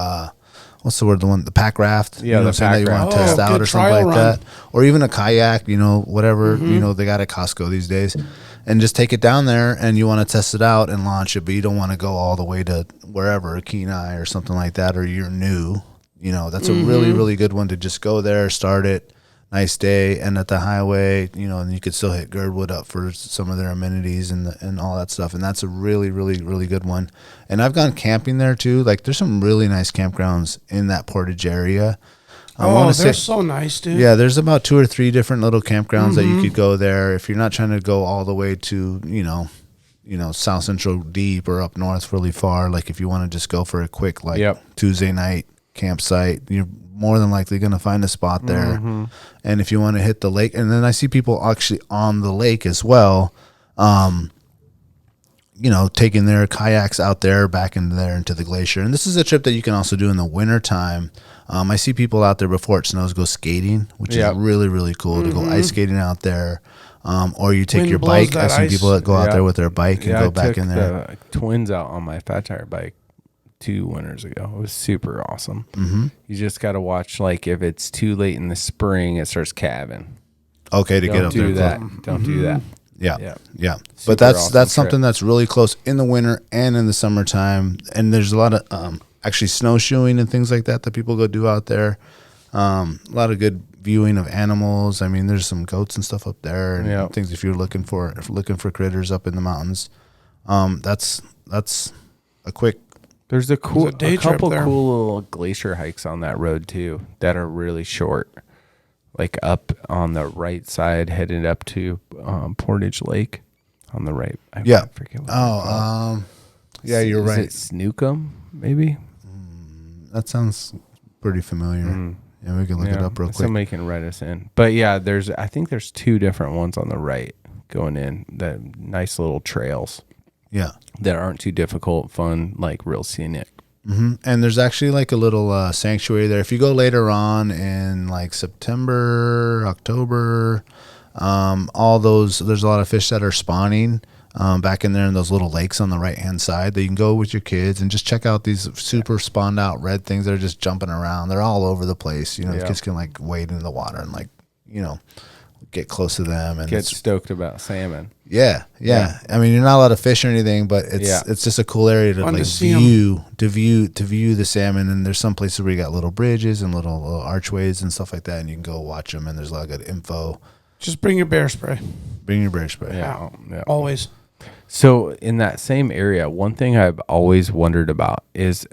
what's the word? The packraft. Yeah, you know, the that you want to test out or something like that. Or even a kayak, whatever, they got at Costco these days. And just take it down there and you want to test it out and launch it, but you don't want to go all the way to wherever, Kenai or something like that, or you're new. That's a really, really good one to just go there, start it. Nice day, and at the highway, and you could still hit Girdwood up for some of their amenities and all that stuff. And that's a really, really, really good one. And I've gone camping there too. Like, there's some really nice campgrounds in that Portage area. They're so nice, dude. Yeah, there's about 2 or 3 different little campgrounds that you could go there if you're not trying to go all the way to South Central deep or up north really far. Like, if you want to just go for a quick Tuesday night campsite, you're more than likely going to find a spot there. And if you want to hit the lake, and then I see people actually on the lake as well, taking their kayaks out there back into there into the glacier. And this is a trip that you can also do in the winter time. I see people out there before it snows go skating, which is really, really cool to go ice skating out there. Or you take your bike. I've seen people that go out there with their bike and go back in there. I took the twins out on my fat tire bike 2 winters ago. It was super awesome. You just got to watch, like, if it's too late in the spring, it starts calving. Okay, to get up there. Don't do that. Yeah. But that's something that's really close in the winter and in the summertime. And there's a lot of actually snowshoeing and things like that people go do out there. A lot of good viewing of animals. I mean, there's some goats and stuff up there and things if you're looking for critters up in the mountains. That's a quick. There's a couple cool little glacier hikes on that road too that are really short, like up on the right side, headed up to Portage Lake on the right. I forget what you're right. Is it Snookum, maybe? That sounds pretty familiar. Yeah, we can look it up real quick. Somebody can write us in. But yeah, I think there's 2 different ones on the right going in. That nice little trails. Yeah. That aren't too difficult, fun, like real scenic. And there's actually like a little sanctuary there. If you go later on in like September, October, there's a lot of fish that are spawning back in there in those little lakes on the right-hand side that you can go with your kids and just check out these super spawned out red things that are just jumping around. They're all over the place. The kids can like wade into the water and get close to them and get stoked about salmon. Yeah. I mean, you're not allowed to fish or anything, but it's just a cool area to view the salmon. And there's some places where you got little bridges and little archways and stuff like that, and you can go watch them. And there's a lot of good info. Just bring your bear spray. Yeah. Always. So in that same area, one thing I've always wondered about is,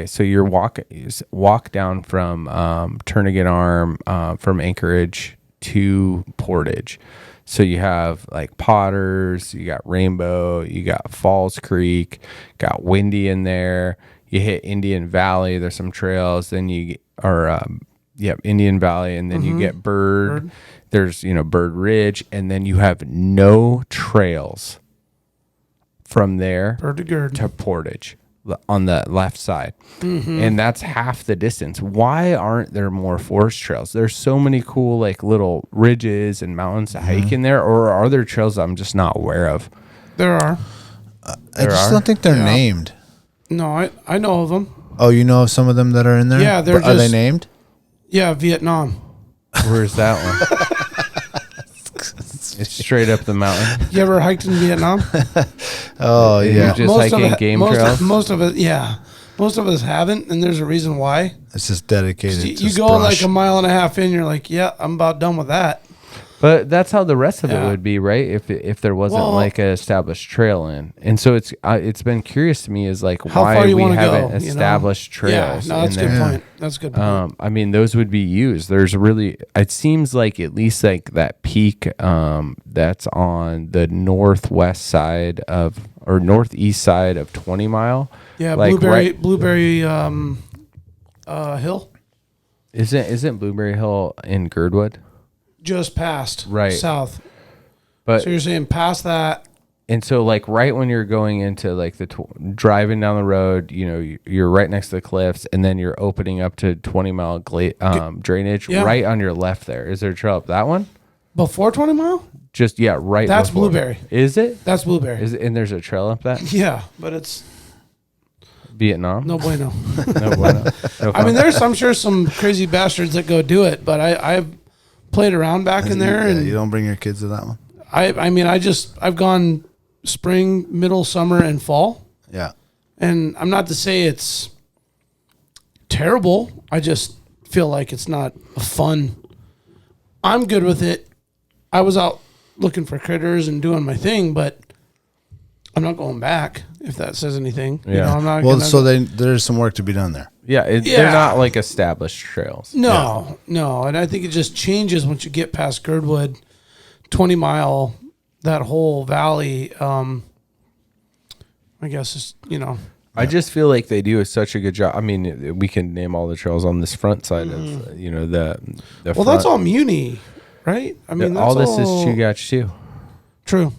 so you're walk down from Turnagain Arm from Anchorage to Portage. So you have like Potters, you got Rainbow, you got Falls Creek, got Windy in there. You hit Indian Valley. There's some trails. Then Indian Valley, and then you get Bird. There's Bird Ridge, and then you have no trails from there to Portage on the left side. And that's half the distance. Why aren't there more forest trails? There's so many cool like little ridges and mountains to hike in there, or are there trails I'm just not aware of? There are. I just don't think they're named. No, I know of them. Oh, you know of some of them that are in there? Yeah, are they named? Yeah, Vietnam. Where's that one? It's straight up the mountain. You ever hiked in Vietnam? Oh, yeah. You're just hiking game trails? Most of it, yeah. Most of us haven't, and there's a reason why. It's just dedicated You go like a mile and a half in, you're like, yeah, I'm about done with that. But that's how the rest of it Yeah. would be, right? If there wasn't like an established trail in, and so it's been curious to me is like How why far you we wanna haven't go, you know? established trails. Yeah, no, that's a in good there. point. That's a good point. I mean, those would be used. There's really, it seems like at least like that peak that's on the northwest side of or northeast side of 20 Mile. Yeah, like Blueberry Hill, Isn't Blueberry Hill in Girdwood? just past Right. south. But So you're saying past that? and so like right when you're going into like the driving down the road, you know, you're right next to the cliffs, and then you're opening up to 20 Mile drainage. Yeah. Right on your left there. Is there a trail up that one? Before 20 Mile? Just right. That's before. Blueberry. Is it? That's Blueberry. Is it? And there's a trail up that Yeah, but it's Vietnam. no bueno. No bueno. No I mean, I'm sure some crazy bastards that go do it, but I've played around back in there, and you don't bring your kids to that one. I mean, I've gone spring, middle, summer, and fall, Yeah. and I'm not to say it's terrible. I just feel like it's not fun. I'm good with it. I was out looking for critters and doing my thing, but I'm not going back. If that says anything, Yeah. you know, I'm not. Well, gonna, so there's some work to be done there. Yeah, they're not like established trails. No, and I think it just changes once you get past Girdwood, 20 Mile, that whole valley. I guess it's, you know. I just feel like they do such a good job. I mean, we can name all the trails on this front side of, you know, the Well, front. that's all Muni, right? I mean, that's all this is Chugach too. True.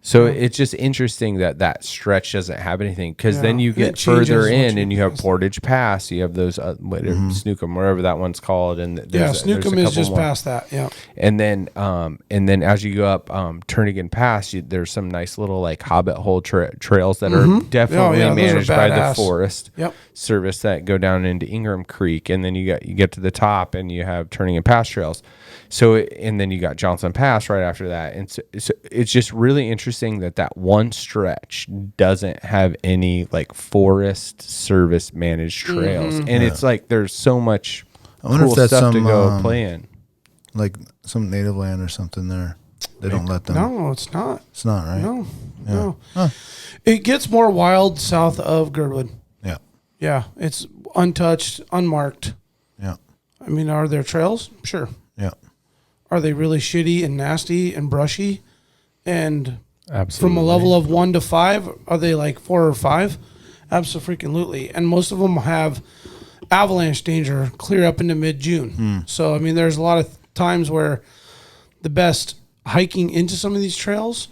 So it's just interesting that stretch doesn't have anything, because then Yeah. you And get it changes further once in you and you have pass. Portage Pass. You have those Snookum, whatever that one's called, and there's a Snookum is couple just more. past that. Yeah. And then as you go up Turnagain Pass, there's some nice little like hobbit hole trails that are definitely those are managed by the badass. Forest Yep. Service that go down into Ingram Creek, and then you get to the top and you have Turnagain Pass trails. So and then you got Johnson Pass right after that, and so it's just really interesting that one stretch doesn't have any like Forest Service managed trails, and it's like there's so much I wonder cool if that's stuff to some go play in. like some native land or something there. They don't let them. No, it's not. It's not right. No. It gets more wild south of Girdwood. Yeah. Yeah, it's untouched, unmarked. Yeah. I mean, are there trails? Sure. Yeah. Are they really shitty and nasty and brushy? And Absolutely. from a level of 1 to 5, are they like 4 or 5? Absolutely. And most of them have avalanche danger clear up into mid-June. So, I mean, there's a lot of times where the best hiking into some of these trails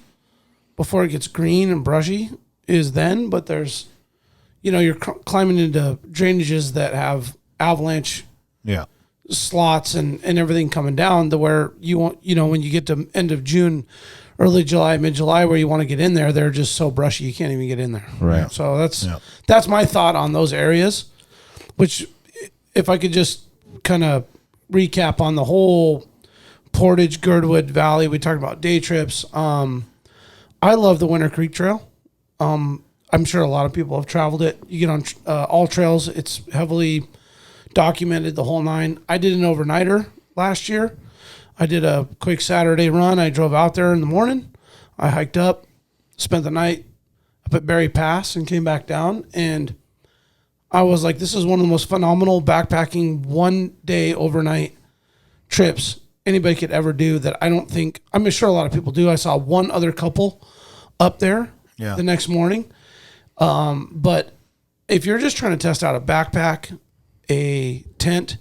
before it gets green and brushy is then, but there's, you know, you're climbing into drainages that have avalanche Yeah. slots and everything coming down to where you want, you know, when you get to end of June, early July, mid-July, where you want to get in there, they're just so brushy you can't even get in there. Right. So that's my thought on those areas, which if I could just kind of recap on the whole Portage, Girdwood Valley, we talked about day trips. I love the Winter Creek Trail. I'm sure a lot of people have traveled it. You get on all trails. It's heavily documented, the whole 9. I did an overnighter last year. I did a quick Saturday run. I drove out there in the morning. I hiked up, spent the night up at Berry Pass, and came back down. And I was like, this is one of the most phenomenal backpacking one-day overnight trips anybody could ever do that I'm sure a lot of people do. I saw one other couple up there the next morning. But if you're just trying to test out a backpack, a tent,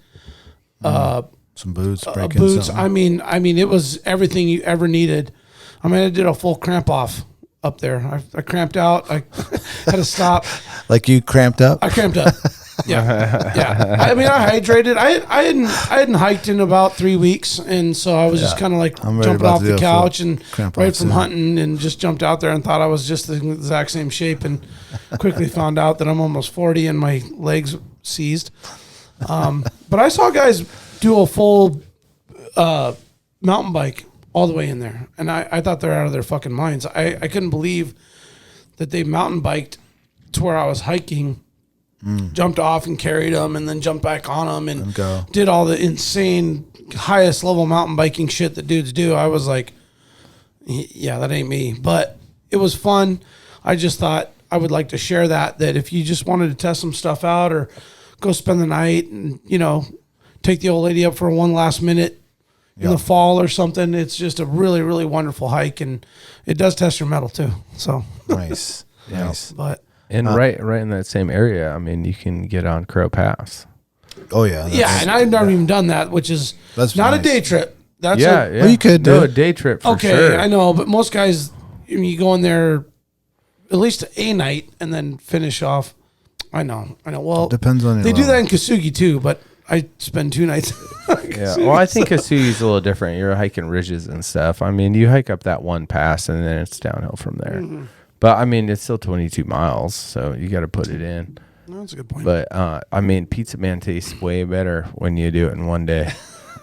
Some boots, boots. I mean, it was everything you ever needed. I mean, I did a full cramp off up there. I cramped out. I had to stop. Like you cramped up? I cramped up. Yeah. I mean, I hydrated. I hadn't hiked in about 3 weeks, and so I was just kind of like jumping off the couch and right from hunting, and just jumped out there and thought I was just the exact same shape, and quickly found out that I'm almost 40 and my legs seized. But I saw guys do a full mountain bike all the way in there, and I thought they're out of their fucking minds. I couldn't believe that they mountain biked to where I was hiking jumped off and carried them, and then jumped back on them and go. did all the insane highest level mountain biking shit that dudes do. I was like, yeah, that ain't me. But it was fun. I just thought I would like to share that if you just wanted to test some stuff out or go spend the night and, take the old lady up for one last minute in the fall or something, it's just a really, really wonderful hike, and it does test your mettle too. So Nice. Nice. But right in that same area, I mean, you can get on Crow Pass. Oh, yeah. and I've never even done that, which is That's not nice. a day trip. That's Yeah, Well, you could do a it. day trip for okay. sure. I know, but most guys, you go in there at least a night and then finish off. I know. Well, Depends on your they do level. that in Kasugi too, but I spend 2 nights. Yeah, well, I think Kasugi's a little different. You're hiking ridges and stuff. I mean, you hike up that one pass and then it's downhill from there. Mm-hmm. But I mean, it's still 22 miles, so you got to put it in. That's a good point. But I mean, Pizza Man tastes way better when you do it in one day.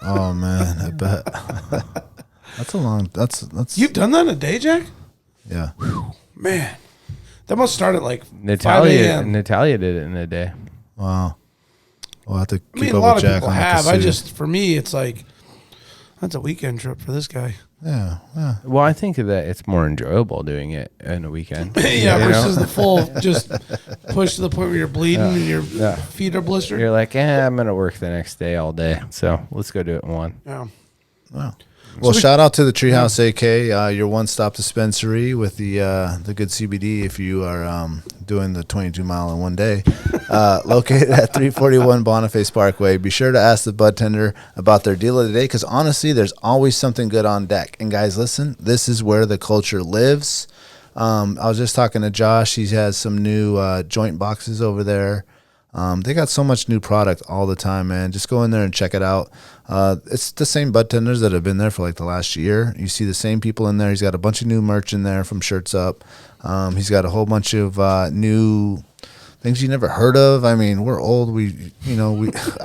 Oh, man, I bet. That's a long, that's. You've done that in a day, Jack? Yeah. Man, that must start at like 5 Natalia a.m. did it in a day. Wow. We'll have to I keep mean, up a lot with of Jack people on the have. Kasuga. For me, it's like, that's a weekend trip for this guy. Yeah. Well, I think that it's more enjoyable doing it in a weekend. Yeah, You know? versus the full, just push to the point where you're bleeding and your feet are blistered. You're like, I'm gonna work the next day all day, so let's go do it in one. Yeah. Wow. Well, shout out to the Treehouse AK, your one-stop dispensary with the good CBD. If you are doing the 22-mile in one day, located at 341 Boniface Parkway. Be sure to ask the bud tender about their deal of the day, because honestly, there's always something good on deck. And guys, listen, this is where the culture lives. I was just talking to Josh. He has some new joint boxes over there. They got so much new product all the time, man. Just go in there and check it out. It's the same bud tenders that have been there for like the last year. You see the same people in there. He's got a bunch of new merch in there from Shirts Up. He's got a whole bunch of new things you never heard of. I mean, we're old. I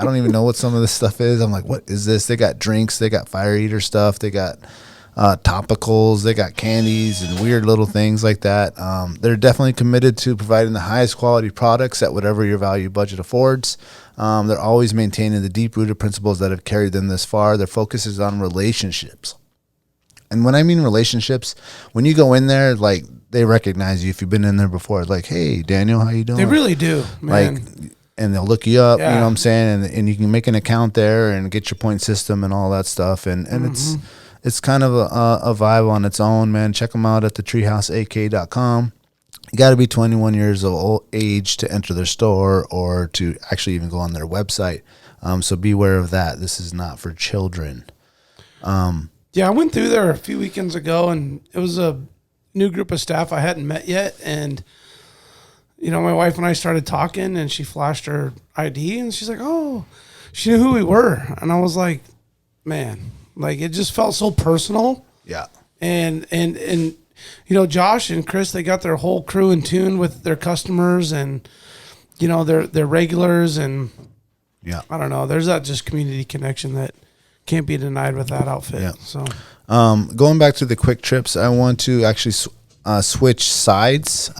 don't even know what some of this stuff is. I'm like, what is this? They got drinks. They got fire eater stuff. They got topicals, they got candies and weird little things like that. They're definitely committed to providing the highest quality products at whatever your value budget affords. They're always maintaining the deep-rooted principles that have carried them this far. Their focus is on relationships. And when I mean relationships, when you go in there, like, they recognize you if you've been in there before. Like, hey, Daniel, how you doing? They really do, man. Like, and they'll look you up, Yeah. you know what I'm saying? And you can make an account there and get your point system and all that stuff. And it's kind of a vibe on its own, man. Check them out at thetreehouseak.com. You got to be 21 years of age to enter their store or to actually even go on their website. So beware of that. This is not for children. Yeah, I went through there a few weekends ago, and it was a new group of staff I hadn't met yet. And, my wife and I started talking, and she flashed her ID, and she's like, oh, she knew who we were. And I was like, man, like, it just felt so personal. Yeah. And Josh and Chris, they got their whole crew in tune with their customers and, their regulars. And Yeah. I don't know, there's that just community connection that can't be denied with that outfit. Yeah. So Going back to the quick trips, I want to actually switch sides.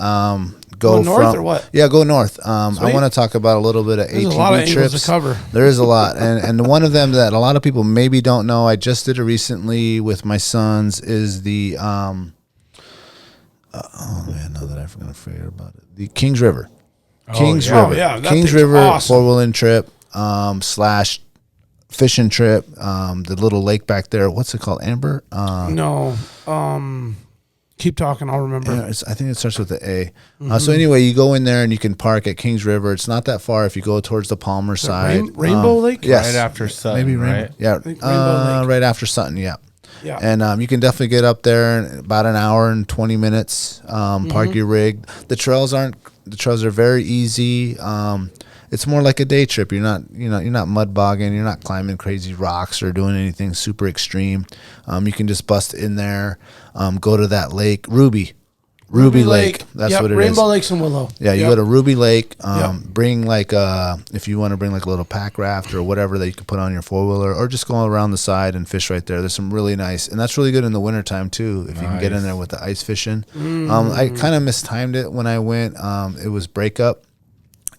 Go north or what? Yeah, go north. I Sweet. want to talk about a little bit of there's ATV a lot of angles trips. to cover. There is a lot, and one of them that a lot of people maybe don't know. I just did it recently with my sons. Is the oh man, now that I'm going to forget about it. The Kings River. Kings yeah. River. Oh, yeah, that Kings thing's River awesome. 4-wheeling trip / fishing trip. The little lake back there. What's it called? Amber. No. Keep talking. I'll remember. Yeah, I think it starts with the A. So anyway, you go in there and you can park at Kings River. It's not that far if you go towards the Palmer side. Rainbow Lake? Yes. Right after Sutton, Maybe right? Yeah. think Rainbow Lake. Right after Sutton, yeah. Yeah. And you can definitely get up there in about an hour and 20 minutes. Park your rig. The trails are very easy. It's more like a day trip. You're not mud bogging. You're not climbing crazy rocks or doing anything super extreme. You can just bust in there. Go to that lake, Ruby Lake. That's Yep, what it is. Rainbow Lakes and Willow. Yeah, you Yep. go to Ruby Lake. Yep. Bring if you want to bring like a little pack raft or whatever that you can put on your 4-wheeler, or just go around the side and fish right there. There's some really nice, and that's really good in the wintertime too, if you can get in there with the ice fishing. I kind of mistimed it when I went. It was breakup.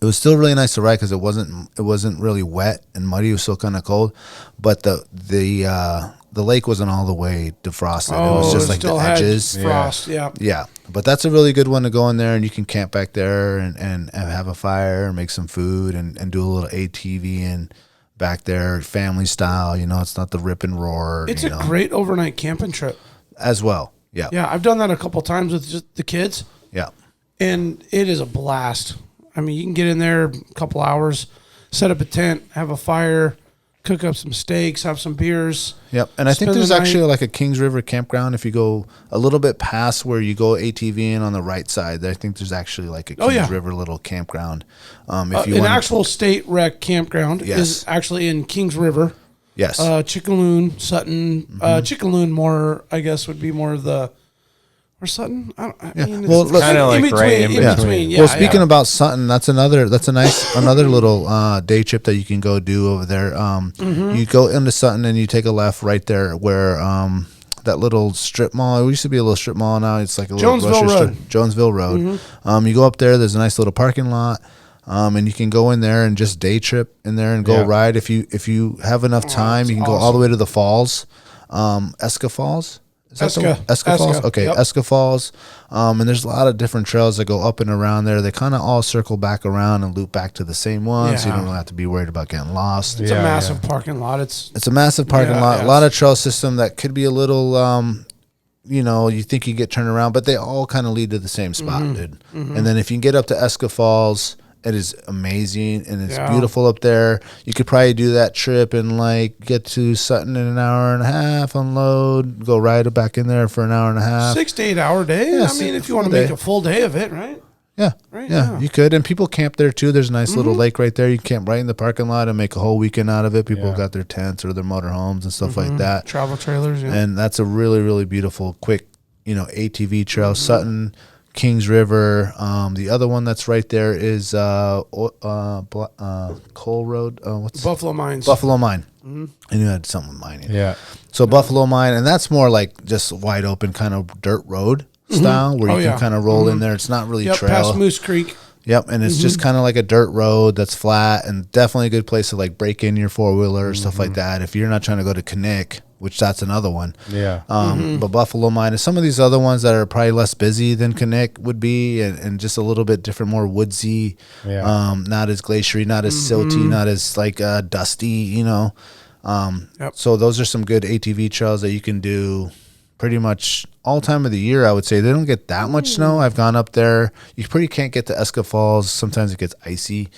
It was still really nice to ride because it wasn't really wet and muddy. It was still kind of cold, but the lake wasn't all the way defrosted. It was just like the edges. Frost, Yeah. But that's a really good one to go in there, and you can camp back there and have a fire and make some food and do a little ATV and back there, family style. You know, it's not the rip and roar. It's a great overnight camping trip as well. Yeah. Yeah, I've done that a couple times with just the kids. Yeah. And it is a blast. I mean, you can get in there a couple hours, set up a tent, have a fire, cook up some steaks, have some beers. Yep. And I think there's actually like a Kings River campground. If you go a little bit past where you go ATVing on the right side, I think there's actually like a Kings River little campground. If you an actual state rec campground is actually in Kings River. Yes. Chickaloon, Sutton. Chickaloon more, I guess, would be more of the... Or Sutton? I mean, it's kind of like right in between. Yeah, well, speaking about Sutton, that's another little day trip that you can go do over there. You go into Sutton and you take a left right there where that little strip mall. It used to be a little strip mall. Now it's like a little grocery store. Jonesville Road. You go up there. There's a nice little parking lot. And you can go in there and just day trip in there and go ride. If you have enough time, you can go all the way to the falls, Eska Falls. Eska Falls? Okay, yep. Eska Falls. And there's a lot of different trails that go up and around there. They kind of all circle back around and loop back to the same one, so you don't have to be worried about getting lost. It's a massive parking lot. It's a massive parking lot. A lot of trail system that could be a little, you think you get turned around, but they all kind of lead to the same spot, dude. And then if you can get up to Eska Falls, it is amazing, and it's beautiful up there. You could probably do that trip and get to Sutton in an hour and a half, unload, go ride it back in there for an hour and a half. 6 to 8 hour day. Yeah, I mean, if you want to make a full day of it, right? Yeah, right. Yeah, you could, and people camp there too. There's a nice little lake right there. You can camp right in the parking lot and make a whole weekend out of it. People got their tents or their motorhomes and stuff like that. Travel trailers, and that's a really, really beautiful, quick, ATV trail. Sutton. Kings River. The other one that's right there is Coal Road. What's Buffalo Mines? Buffalo Mine. And you had something with mining. Yeah. So Buffalo Mine, and that's more like just wide open kind of dirt road style where you can kind of roll in there. It's not really trail. Past Moose Creek. Yep, and it's just kind of like a dirt road that's flat, and definitely a good place to break in your 4-wheeler or stuff like that. If you're not trying to go to Kinnick, which that's another one. Yeah. But Buffalo Mine and some of these other ones that are probably less busy than Kinnick would be, and just a little bit different, more woodsy, not as glaciery, not as silty, not as dusty, So those are some good ATV trails that you can do pretty much all time of the year. I would say they don't get that much snow. I've gone up there. You pretty can't get to Eska Falls. Sometimes it gets icy.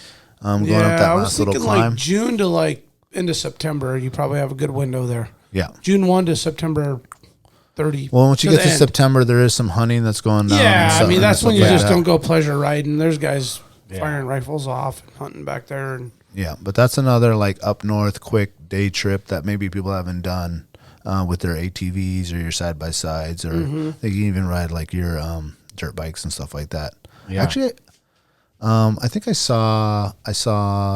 Going up that last little climb. June to into September, you probably have a good window there. Yeah. June 1 to September 30. Well, once you get to September, there is some hunting that's going on. Yeah, I mean, that's when you just don't go pleasure riding. There's guys firing rifles off and hunting back there. Yeah, but that's another up north quick day trip that maybe people haven't done with their ATVs or your side-by-sides, or they can even ride your dirt bikes and stuff like that. Yeah. Actually, I think I saw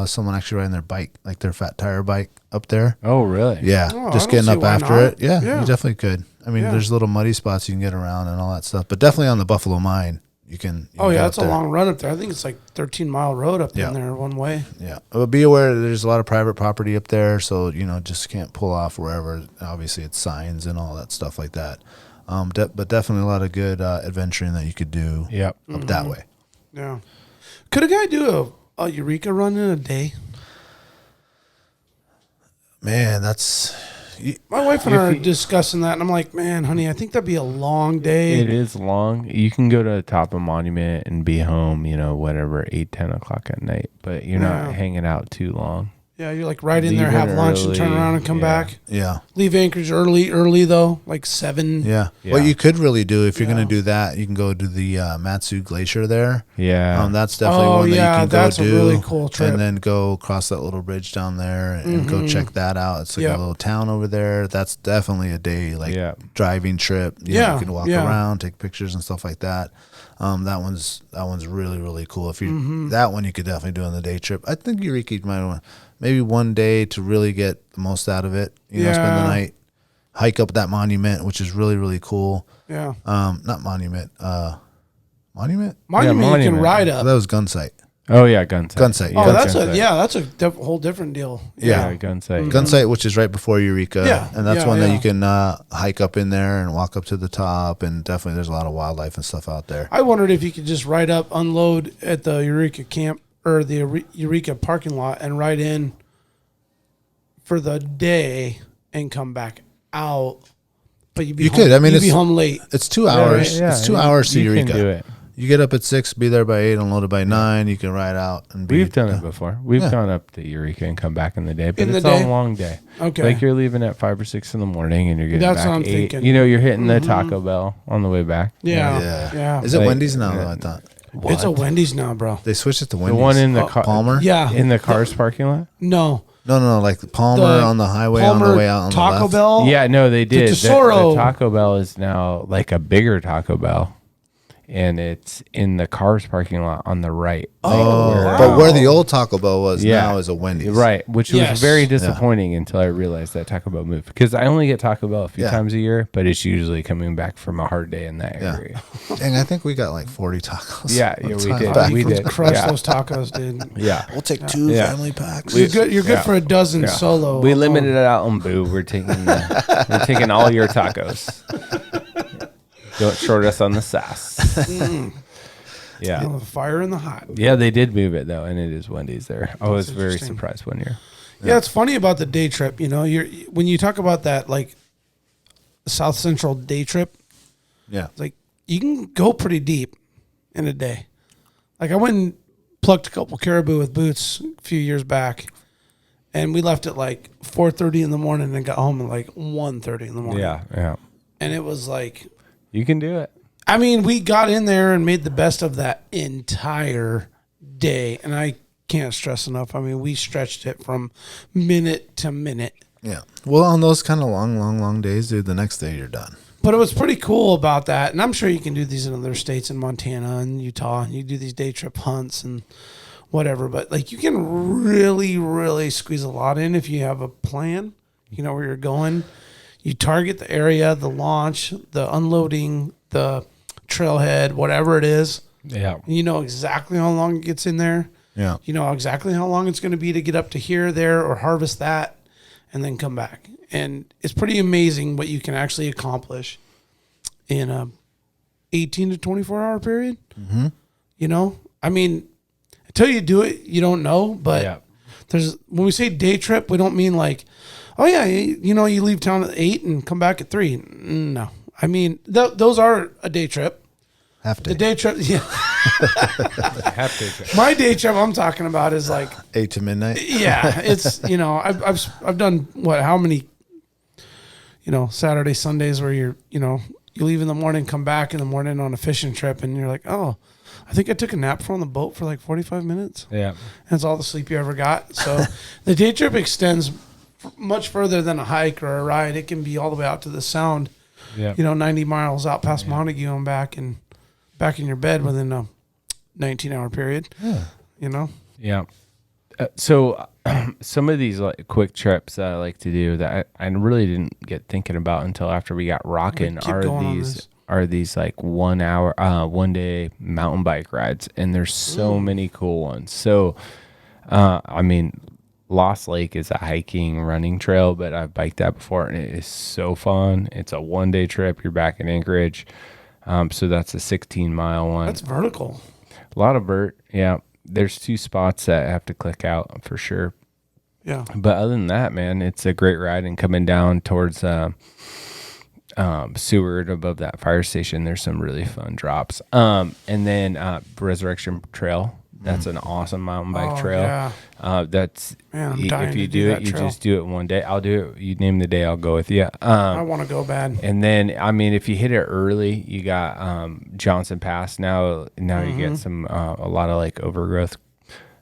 someone actually riding their bike, their fat tire bike up there. Oh, really? Yeah, just getting up after it. Yeah, you definitely could. I mean, there's little muddy spots you can get around and all that stuff, but definitely on the Buffalo Mine, you can. That's a long run up there. I think it's 13-mile road up in there one way. Yeah, but be aware that there's a lot of private property up there, so just can't pull off wherever. Obviously, it's signs and all that stuff like that. But definitely a lot of good adventuring that you could do. Up that way. Yeah. Could a guy do a Eureka run in a day? Man, that's... My wife and I are discussing that, and I'm like, man, honey, I think that'd be a long day. It is long. You can go to the top of Monument and be home, 8, 10 o'clock at night, but you're not hanging out too long. Yeah, you're right in there, have lunch, and turn around and come back. Yeah. Leave Anchorage early though, 7. Yeah. What you could really do, if you're going to do that, you can go to the Matsu Glacier there. Yeah. That's definitely one that you can go that's do. A really cool trip. And then go across that little bridge down there and go check that out. It's a little town over there. That's definitely a day, driving trip. You can walk around, take pictures and stuff like that. That one's really, really cool. If you that one you could definitely do on the day trip. I think Eureka might want maybe one day to really get the most out of it. Spend the night, hike up that monument, which is really, really cool. Yeah. Not monument. Monument. Monument. You can ride up. That was Gun Sight. Oh yeah, gun sight. Gun sight. Oh, Yeah. that's a whole different deal. Yeah, gun sight. Gun sight, which is right before Eureka. Yeah, And that's yeah, one that yeah. you can hike up in there and walk up to the top. And definitely there's a lot of wildlife and stuff out there. I wondered if you could just ride up, unload at the Eureka camp or the Eureka parking lot and ride in for the day and come back out. But you'd be home, could. I mean, you'd be it's- home late. It's 2 hours. Yeah, It's 2 hours to you Eureka. can do it. You get up at 6, be there by 8, unload it by 9. You can ride out and be. We've done it before. We've Yeah. gone up to Eureka and come back in the day, but In the it's day? a long day. Okay. Like you're leaving at 5 or 6 in the morning, and you're getting That's back what I'm 8. thinking. You know, you're hitting the Taco Bell on the way back. Yeah. Is it Like- Wendy's now, though, I thought? It's a Wendy's now, bro. They switched it to The Wendy's. one in the Palmer? Yeah. in the Cars parking lot. No. No, like Palmer on the highway on the Palmer way out on Taco the left. Bell. Yeah, no, they did. The Tesoro. Taco Bell is now like a bigger Taco Bell, and it's in the Cars parking lot on the right. Oh, but where the old Taco Bell was now is a Wendy's. Right, which Yes. was very disappointing until I realized that Taco Bell moved, because I only get Taco Bell a few times a year, but it's usually coming back from a hard day in that area. And I think we got like 40 tacos. Yeah, one we time did. back. We did. Crush Yeah. those tacos, dude. Yeah. We'll take 2 Yeah. family packs. You're good for a dozen solo. We limited it out on Boo. We're taking all your tacos. Don't short us on the sass. Yeah. The fire and the hot. Yeah, they did move it though, and it is Wendy's there. I was very interesting. surprised one year. Yeah, it's funny about the day trip. You know, when you talk about that, like South Central day trip, Yeah. it's like you can go pretty deep in a day. Like I went and plucked a couple caribou with boots a few years back, and we left at like 4:30 in the morning and got home at like 1:30 in the morning. Yeah. And it was like, You can do it. I mean, we got in there and made the best of that entire day, and I can't stress enough. I mean, we stretched it from minute to minute. Yeah. Well, on those kind of long days, dude, the next day you're done. But it was pretty cool about that, and I'm sure you can do these in other states, in Montana and Utah. You do these day trip hunts and whatever, but like you can really, really squeeze a lot in if you have a plan. You know where you're going. You target the area, the launch, the unloading, the trailhead, whatever it is. Yeah. You know exactly how long it gets in there. Yeah. You know exactly how long it's going to be to get up to here, there, or harvest that, and then come back. And it's pretty amazing what you can actually accomplish in a 18 to 24 hour period. Mm-hmm. You know, I mean, until you do it, you don't know. But when we say day trip, we don't mean like, oh yeah, you know, you leave town at 8 and come back at 3. No, I mean those are a day trip. Half day. The day trip, yeah. Half day trip. My day trip I'm talking about is like 8 to midnight. yeah, it's, you know, I've done how many, you know, Saturday, Sundays where you leave in the morning, come back in the morning on a fishing trip, and you're like, oh, I think I took a nap on the boat for like 45 minutes. Yeah. And it's all the sleep you ever got. So the day trip extends much further than a hike or a ride. It can be all the way out to the Sound, Yeah. you know, 90 miles out past Montague and back in your bed within a 19-hour period. Yeah. You know? Yeah. So some of these like quick trips that I like to do that I really didn't get thinking about until after we got rocking are these like 1 hour, 1 day mountain bike rides. And there's so many cool ones. So, I mean, Lost Lake is a hiking, running trail, but I've biked that before and it is so fun. It's a 1 day trip. You're back in Anchorage. So that's a 16-mile one. That's vertical. A lot of vert. Yeah. There's 2 spots that have to click out for sure. Yeah. But other than that, man, it's a great ride. And coming down towards Seward above that fire station, there's some really fun drops. And then Resurrection Trail. That's an awesome mountain bike trail. Yeah. That's Man, I'm dying if to you do do that it, you trail. just do it one day. I'll do it. You name the day, I'll go with you. I want to go bad. And then, I mean, if you hit it early, you got Johnson Pass. Now you get some a lot of like overgrowth.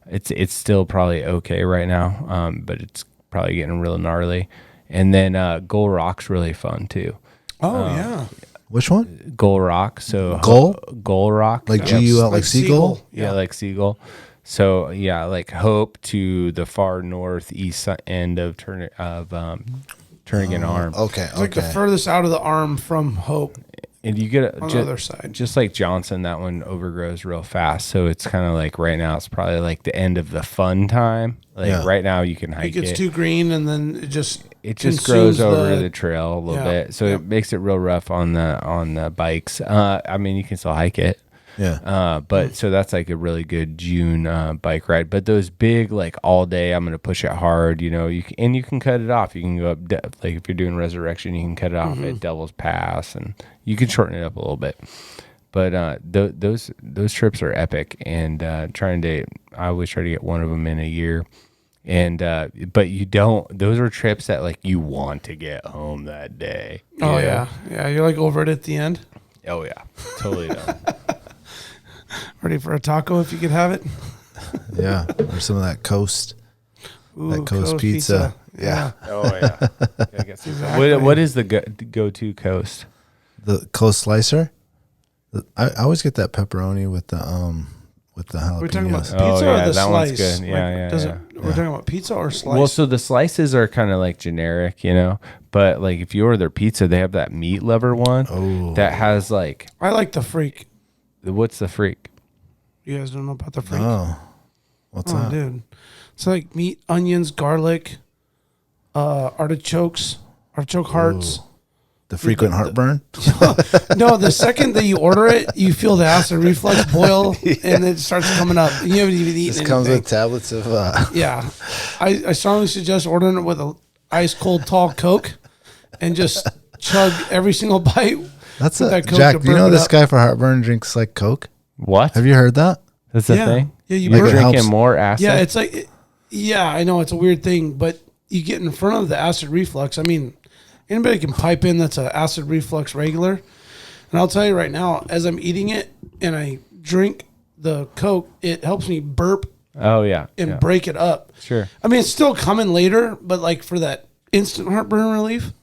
It's still probably okay right now, but it's probably getting real gnarly. And then Gull Rock's really fun too. Oh yeah. Which one? Gull Rock. So Gull Rock, Like G-U-L, like seagull? Yeah, like seagull. So yeah, like Hope to the far northeast end of Turnagain Arm. Okay. It's like the furthest out of the arm from Hope. And you get on the other side. Just like Johnson, that one overgrows real fast. So it's kind of like right now, it's probably like the end of the fun time. Like right now, you can hike it. It gets too green, and then it just grows over the trail a little bit. So it makes it real rough on the bikes. I mean, you can still hike it. Yeah. But so that's like a really good June bike ride. But those big, like all day, I'm going to push it hard, you know, you can cut it off. You can go up, like if you're doing Resurrection, you can cut it off at Devil's Pass, and you can shorten it up a little bit. But those trips are epic, and I always try to get one of them in a year. And but you don't, those are trips that like you want to get home that day. Oh yeah, you're like over it at the end. Oh yeah, totally done. Ready for a taco if you could have it. Yeah, or some of that Coast. Ooh, that Coast pizza. Yeah. Oh yeah. I guess exactly. What is the go-to Coast? The Coast slicer. I always get that pepperoni with the jalapenos. We're talking about pizza or the that slice? One's good. Yeah, We're talking about pizza or slice? Well, so the slices are kind of like generic, you know. But like if you order their pizza, they have that meat lover one that has like. I like the freak. What's the freak? You guys don't know about the freak? Oh, what's that? Dude, it's like meat, onions, garlic, artichoke hearts. Ooh. The frequent heartburn? No, the second that you order it, you feel the acid reflux boil, and it starts coming up. You haven't even eaten anything. This comes with tablets of... Yeah. I strongly suggest ordering it with an ice-cold tall Coke and just chug every single bite. That's a... Jack, do you know this guy for heartburn drinks like Coke? What? Have you heard that? That's a thing? Yeah, you're drinking more acid? Yeah, it's like... Yeah, I know it's a weird thing, but you get in front of the acid reflux. I mean... Anybody can pipe in that's an acid reflux regular. And I'll tell you right now, as I'm eating it and I drink the Coke, it helps me burp. Oh, yeah. And break it up. Sure. I mean, it's still coming later, but like for that instant heartburn relief,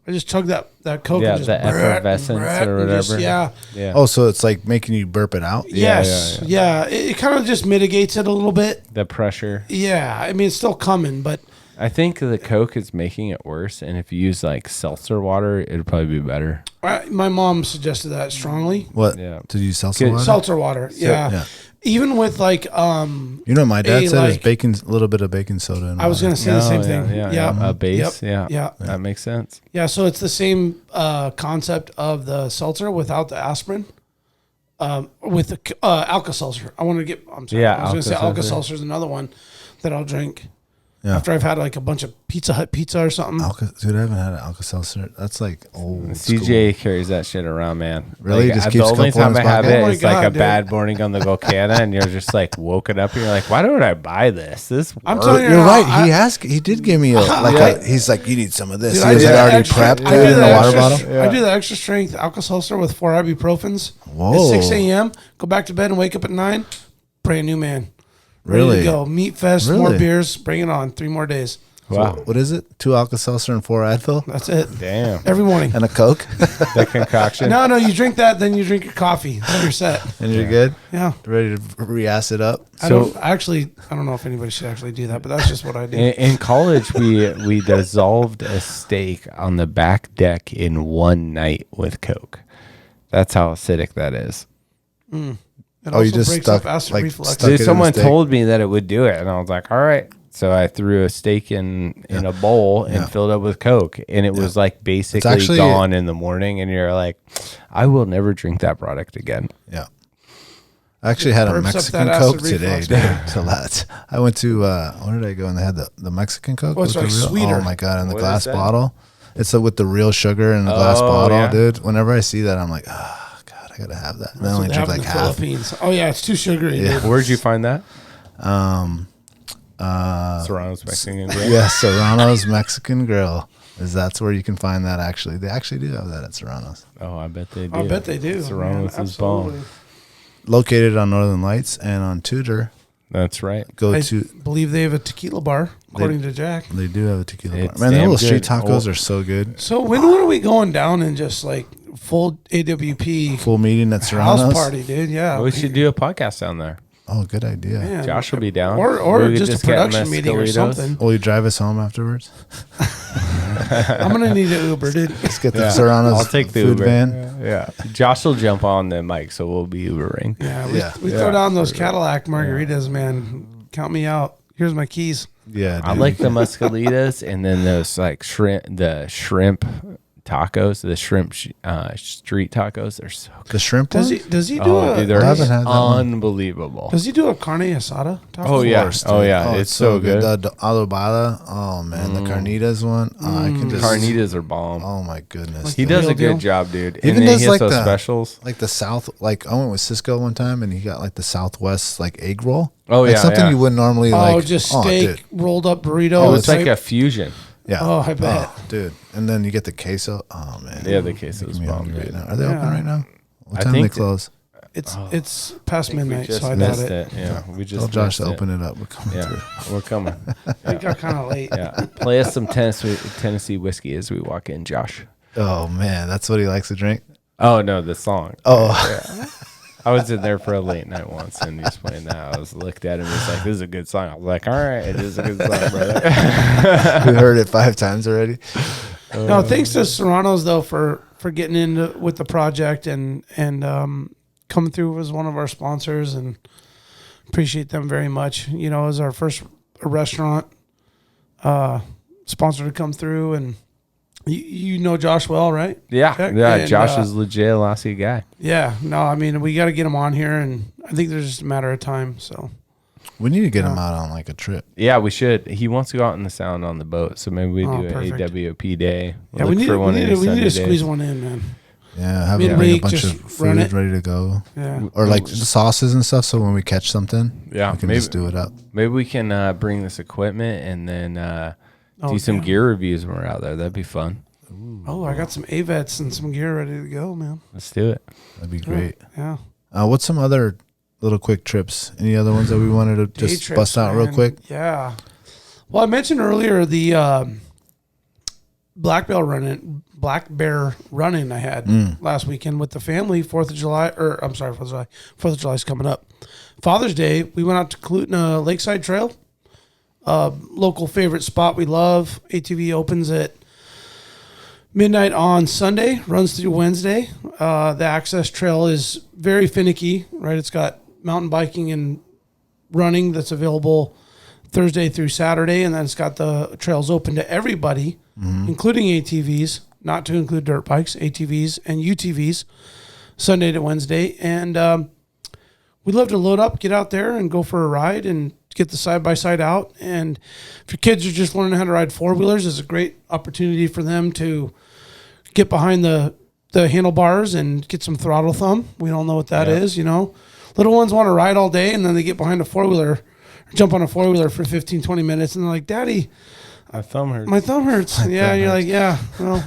I just chug that Coke and just the effervescence or whatever. Just, Oh, so it's like making you burp it out? Yes. Yeah. It kind of just mitigates it a little bit. The pressure. Yeah. I mean, it's still coming, but... I think the Coke is making it worse, and if you use like seltzer water, it'd probably be better. My mom suggested that strongly. What? Yeah. Did you use seltzer water? Seltzer water, yeah. Even with like... you know what my dad said is a little bit of baking soda in water. I was going to say the same thing. Yeah. A base, yeah. That makes sense. Yeah, so it's the same concept of the seltzer without the aspirin. With the Alka-Seltzer. I want to get... I'm sorry. I was going to say Alka-Seltzer is another one that I'll drink. Yeah. After I've had like a bunch of Pizza Hut pizza or something. Dude, I haven't had an Alka-Seltzer. That's like old CJ carries that shit around, man. Really? Like, the only time I have it is like a bad morning on the Volcana, and you're just like woken up and you're like, why don't I buy this? I'm telling you, you're right. He did give me he's like, you need some of this. Dude, he was already prepped in the water bottle. I do the extra strength Alka-Seltzer with 4 ibuprofens. Whoa. At 6 a.m. Go back to bed and wake up at 9. Brand new man. Really? Ready to go. Meat fest, more beers. Bring it on. 3 more days. Wow. So what is it? 2 Alka-Seltzer and 4 Advil? That's it. Damn. Every morning. And a Coke? The concoction? No, you drink that, then you drink your coffee. Then you're set. And you're good? Yeah. Ready to re-ass it up? I don't know if anybody should actually do that, but that's just what I do. In college, we dissolved a steak on the back deck in one night with Coke. That's how acidic that is. You just stuck Someone told me that it would do it, and I was like, all right. So I threw a steak in a bowl and filled it with Coke, and it was like basically gone in the morning, and you're like, I will never drink that product again. Yeah. I actually had a Mexican Coke today. So I went to, where did I go? And they had the Mexican Coke. It's like sweeter. Oh my God, in the glass bottle. It's with the real sugar in the glass bottle, dude. Whenever I see that, I'm like, God, I got to have that. And I only drink like half. Philippines. Oh yeah, it's too sugary. Yeah. Where'd you find that? Serrano's Mexican Grill. Yeah, Serrano's Mexican Grill. That's where you can find that actually. They actually do have that at Serrano's. Oh, I bet they do. Serrano's is bomb. Located on Northern Lights and on Tudor. That's right. I believe they have a tequila bar, according to Jack. They do have a tequila bar. Man, their little street tacos are so good. So when are we going down and just like full AWP full meeting at Serrano's? House party, dude? Yeah. We should do a podcast down there. Oh, good idea. Man. Josh will be down. Or We could just a get production meeting or Mescalitos. something. Will you drive us home afterwards? I'm going to need an Uber, dude. Let's get the Serrano's I'll take the food Uber. van. Yeah. Josh will jump on the mic, so we'll be Ubering. Yeah, we throw down those Cadillac margaritas, man. Count me out. Here's my keys. Yeah, dude. I like the Mescalitas and then those like shrimp tacos, the shrimp street tacos. They're so good. the shrimp Does one? he do Dude, they're I haven't had that one. unbelievable. does he do a carne asada taco? Oh yeah, course, oh dude. yeah, it's so good. The adobada. Oh man, the carnitas one. Oh, I can just. Carnitas are bomb. Oh my goodness. He the does real a good deal. job, dude. Even And then does he has like those the specials. like the South. Like I went with Cisco one time, and he got like the Southwest like egg roll. Oh, like yeah, something yeah. you wouldn't normally like. Oh, just steak dude. rolled up burrito. Oh, it's like type- a fusion. Yeah. Oh, I bet. Dude. And then you get the queso. Oh man. Yeah, the queso's Making me bomb, hungry dude. right now. Are they open right now? What I time do they think close? It's past We midnight, just so I doubt missed it. it. Yeah, we just Tell Josh to missed it. open it up. We're coming Yeah, through. we're coming. It got kind of late. Yeah, play us some Tennessee whiskey as we walk in, Josh. Oh man, that's what he likes to drink. Oh no, the song. Oh, I was in there for a late night once, and he was playing that. I was looked at him. He's like, "This is a good song." I was like, "All right, it is a good song, brother." we heard it 5 times already. No, thanks to Serrano's though for getting into with the project and coming through as one of our sponsors, and appreciate them very much. You know, as our first restaurant sponsor to come through, and you know Josh well, right? Yeah, Jack? yeah. And, Josh is legit a Lassie guy. Yeah, no, I mean we got to get him on here, and I think there's just a matter of time. So We need to get him out on like a trip. Yeah, we should. He wants to go out in the sound on the boat, so maybe we do perfect. an AWP day. yeah, Look we need for to, one we of need, these to, we need to Sunday squeeze days. one in, man. Yeah, have him bring a Midweek, bunch just of run food it. ready to go. Yeah. Or like the sauces and stuff, so when we catch something, Yeah, we can maybe- just do it up. Maybe we can bring this equipment and then Oh, do some yeah. gear reviews when we're out there. That'd be fun. Oh, I got some AVETs and some gear ready to go, man. Let's do it. That'd be great. Yeah. What's some other little quick trips? Any other ones that we wanted to Day just trips, bust out real man. quick? Yeah. Well, I mentioned earlier the black bear running I had last weekend with the family. 4th of July. Is coming up. Father's Day, we went out to Eklutna Lakeside Trail, local favorite spot we love. ATV opens at midnight on Sunday, runs through Wednesday. The access trail is very finicky, right? It's got mountain biking and running that's available Thursday through Saturday, and then it's got the trails open to everybody, including ATVs, not to include dirt bikes, ATVs and UTVs, Sunday to Wednesday. And we'd love to load up, get out there, and go for a ride and get the side-by-side out. And if your kids are just learning how to ride four-wheelers, it's a great opportunity for them to get behind the handlebars and get some throttle thumb. We don't know what that is, you know. Little ones want to ride all day, and then they get behind a four-wheeler, jump on a four-wheeler for 15, 20 minutes, and they're like, Daddy, My thumb hurts. my thumb hurts. Yeah, and you're like, yeah, well,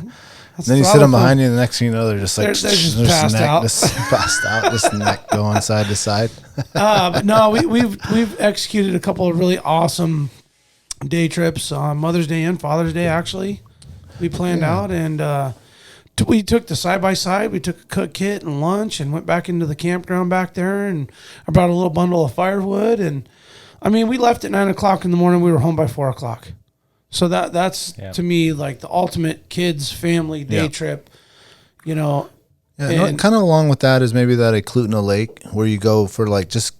that's Then you sit throttle them thumb. behind you, and the next thing you know, they're just like, They're just their passed neck out. just passed out, just neck going side to side. But no, we've executed a couple of really awesome day trips on Mother's Day and Father's Day. Actually, we planned out, and we took the side by side. We took a cook kit and lunch, and went back into the campground back there. And I brought a little bundle of firewood, and I mean, we left at 9 o'clock in the morning. We were home by 4 o'clock. So that's to me like the ultimate kids family day trip. You know. Yeah, And- kind of along with that is maybe that Eklutna Lake where you go for like just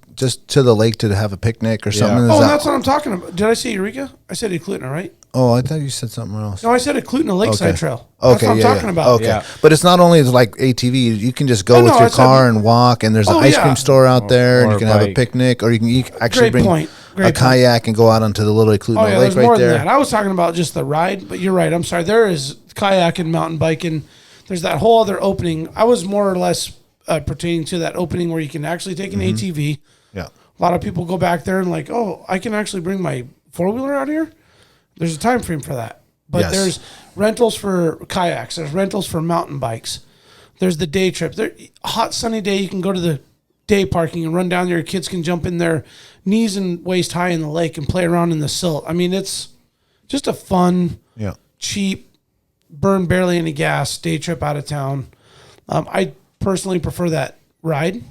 to the lake to have a picnic or something. Is Oh, that- that's what I'm talking about. Did I say Eureka? I said Eklutna, right? oh, I thought you said something else. No, I said Eklutna Lakeside Okay. Trail. That's Okay, what I'm yeah, talking yeah. about. Okay, Yeah. but it's not only like ATV. You can just go Oh, with no, your I said- car and walk, and there's an Oh, ice yeah. cream store out there, and or you can have a bike. picnic, or you can actually Great bring point. a Great point. kayak and go out onto the little Eklutna Oh, yeah, Lake there's right more there. than that. I was talking about just the ride, but you're right. I'm sorry. There is kayaking, mountain biking. There's that whole other opening. I was more or less pertaining to that opening where you can actually take an ATV. Yeah, A lot of people go back there and like, oh, I can actually bring my four-wheeler out here. There's a time frame for that. But Yes. there's rentals for kayaks. There's rentals for mountain bikes. There's the day trip. There, hot sunny day, you can go to the day parking and run down there. Your kids can jump in their knees and waist high in the lake and play around in the silt. I mean, it's just a fun, yeah. cheap, burn barely any gas day trip out of town. I personally prefer that ride,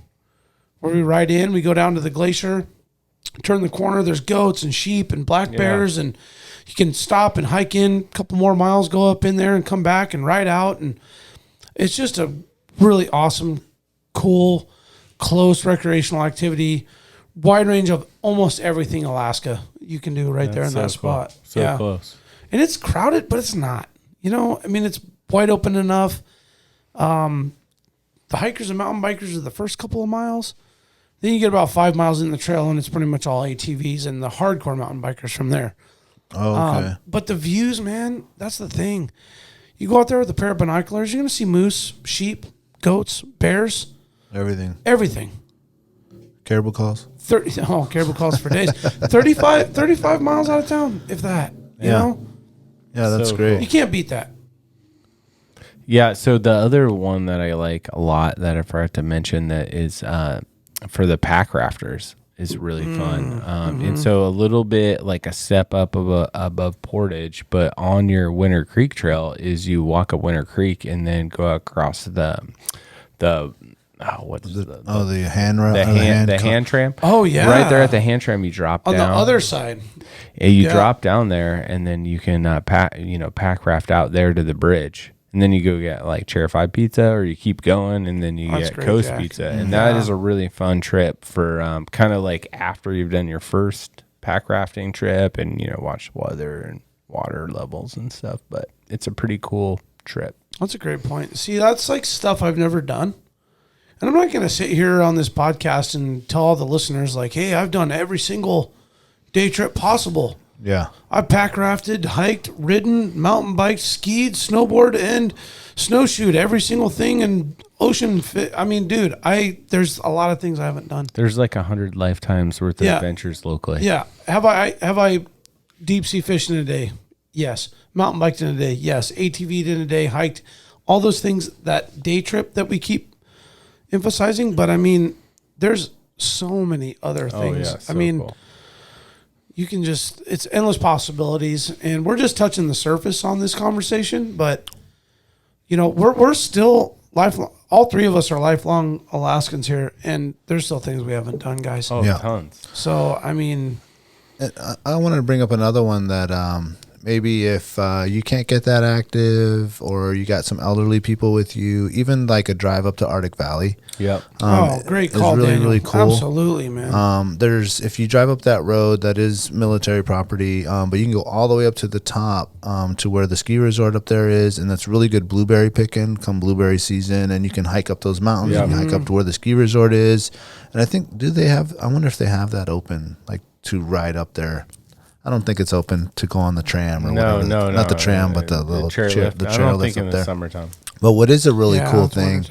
where we ride in. We go down to the glacier, turn the corner. There's goats and sheep and black bears, and you can stop and hike in a couple more miles, go up in there and come back and ride out. And it's just a really awesome, cool, close recreational activity. Wide range of almost everything Alaska you can do right there in that spot. So close. And it's crowded, but it's not. I mean, it's wide open enough. The hikers and mountain bikers are the first couple of miles. Then you get about 5 miles in the trail, and it's pretty much all ATVs and the hardcore mountain bikers from there. Oh, okay. But the views, man, that's the thing. You go out there with a pair of binoculars, you're going to see moose, sheep, goats, bears. Everything. Caribou calls? Caribou calls for days. 35 miles out of town, if that. You know? Yeah, that's So great. cool. You can't beat that. Yeah, so the other one that I like a lot that I forgot to mention that is for the pack rafters is really fun. And so a little bit like a step up above Portage, but on your Winter Creek Trail is you walk up Winter Creek and then go across the hand tram. Oh, yeah. Right there at the hand tram, you drop on down. the other side. You drop down there, and then you can pack raft out there to the bridge. And then you go get like Chair 5 pizza, or you keep going, and then you get great, Coast Jack. Pizza. And that is a really fun trip for kind of like after you've done your first pack rafting trip and, watch weather and water levels and stuff. But it's a pretty cool trip. That's a great point. See, that's like stuff I've never done. And I'm not going to sit here on this podcast and tell all the listeners like, hey, I've done every single day trip possible. Yeah. I've pack rafted, hiked, ridden, mountain biked, skied, snowboard, and snowshoed every single thing and ocean fit. I mean, dude, there's a lot of things I haven't done. There's like 100 lifetimes worth of adventures locally. Yeah. Have I deep sea fished in a day? Yes. Mountain biked in a day? Yes. ATV'd in a day, hiked, all those things, that day trip that we keep emphasizing. But I mean, there's so many other things. Oh, yeah. So cool. You can it's endless possibilities, and we're just touching the surface on this conversation, but we're still lifelong. All three of us are lifelong Alaskans here, and there's still things we haven't done, guys. Oh, tons. So, I mean, I wanted to bring up another one that maybe if you can't get that active, or you got some elderly people with you, even like a drive up to Arctic Valley. Yep. Great call, really, Daniel. really cool. Absolutely, man. If you drive up that road, that is military property, but you can go all the way up to the top to where the ski resort up there is, and that's really good blueberry picking come blueberry season, and you can hike up those mountains. Yeah. You can hike up to where the ski resort is, and I think I wonder if they have that open, like to ride up there. I don't think it's open to go on the tram or whatever. No. Not the tram, but the little chairlift. the I don't chairlift think in up the there. summertime. But what is a really cool it's a thing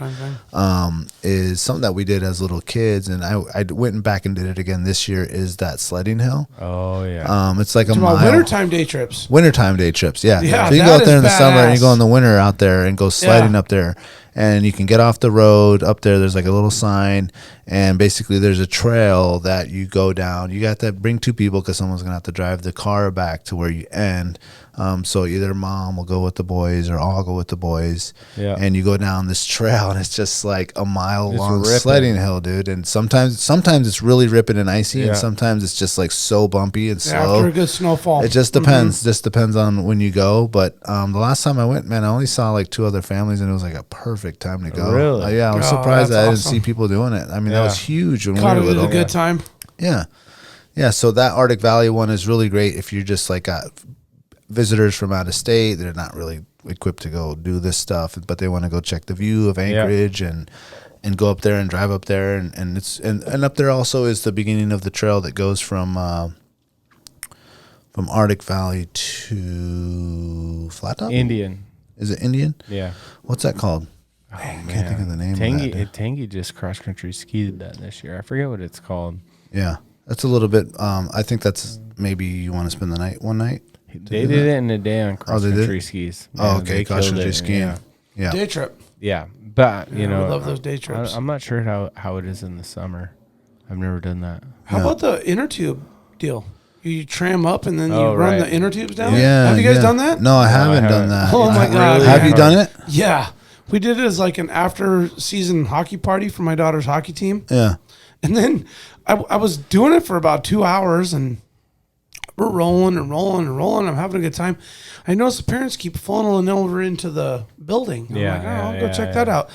wintertime is something that we did as little kids, and I went back and did it again this year, is that sledding hill. Oh, yeah. It's like a mile. Wintertime day trips. Wintertime day trips, yeah. Yeah, so you can go that out there is in the summer, and you badass. go in the winter out there and go sledding up there. And you can get off the road up there. There's like a little sign, and basically there's a trail that you go down. You got to bring two people because someone's going to have to drive the car back to where you end. So either mom will go with the boys or I'll go with the boys. Yeah. And you go down this trail, and it's just like a mile-long ripping. sledding hill, dude. And sometimes it's really ripping and icy, Yeah. and sometimes it's just like so bumpy and slow. After a good snowfall. It just depends. Just depends on when you go. But the last time I went, man, I only saw like 2 other families, and it was like a perfect time to go. Really? Yeah, I was Oh, surprised that's that I didn't awesome. see people doing it. I mean, that was huge when Caught we it were at a little. good time. Yeah. Yeah, so that Arctic Valley one is really great if you're just like got visitors from out of state. They're not really equipped to go do this stuff, but they want to go check the view of Anchorage and go up there and drive up there. And it's and up there also is the beginning of the trail that goes from Arctic Valley to Flat Top? Indian. Is it Indian? Yeah. What's that called? Oh, I can't think of the name of that. Tangy just cross-country skied that this year. I forget what it's called. Yeah. That's a little bit, I think that's maybe you want to spend the night one night. They did it in a day on cross-country skis. Oh, Yeah, okay. they killed Cross-country it, skiing. Yeah. Day trip. Yeah. But, you know. I love those day trips. I'm not sure how it is in the summer. I've never done that. How about the inner tube deal? You tram up and then you run right. the inner tubes down? Yeah. Have you guys yeah. done that? No, I haven't haven't. done that. Oh, my God. really Have you done it? Yeah. We did it as like an after-season hockey party for my daughter's hockey team. Yeah. And then I was doing it for about 2 hours, and we're rolling and rolling and rolling. I'm having a good time. I notice the parents keep funneling over into the building. I'm like, I'll go check that out.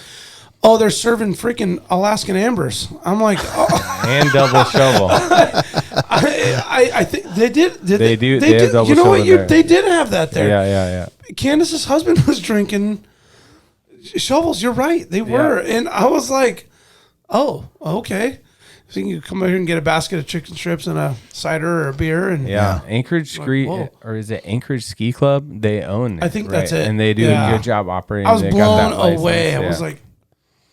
Oh, they're serving freaking Alaskan Ambers. I'm like, oh. And double shovel. I think they did. They do. They did. Double You know what? shovel They did have that there. Yeah. Candace's husband was drinking shovels. You're right. They were. And I was like, oh, okay. So you can come over here and get a basket of chicken strips and a cider or a beer. And Anchorage Ski, or is it Anchorage Ski Club? They own it. I think that's it. And they do a good job operating. I was They blown got that away. license. I was like,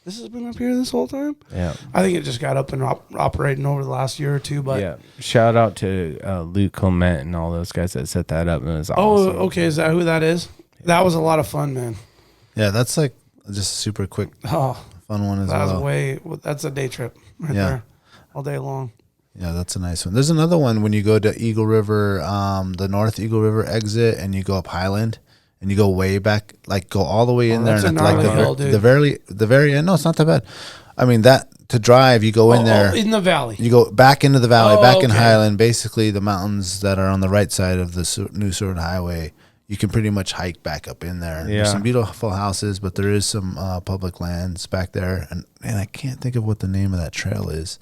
this has been up here this whole time? Yeah. I think it just got up and operating over the last year or two. But shout out to Luke Clement and all those guys that set that up. It was awesome. Oh, okay. Is that who that is? That was a lot of fun, man. Yeah, that's like just a super quick, fun one as well. That's a day trip right there, all day long. Yeah, that's a nice one. There's another one when you go to Eagle River, the North Eagle River exit, and you go up Highland, and you go way back, like go all the way in there, and like the very end. No, it's not that bad. I mean, that to drive, you go in there in the valley. You go back into the valley, in Highland. Basically, the mountains that are on the right side of the new Seward Highway. You can pretty much hike back up in there. There's some beautiful houses, but there is some public lands back there, and I can't think of what the name of that trail is.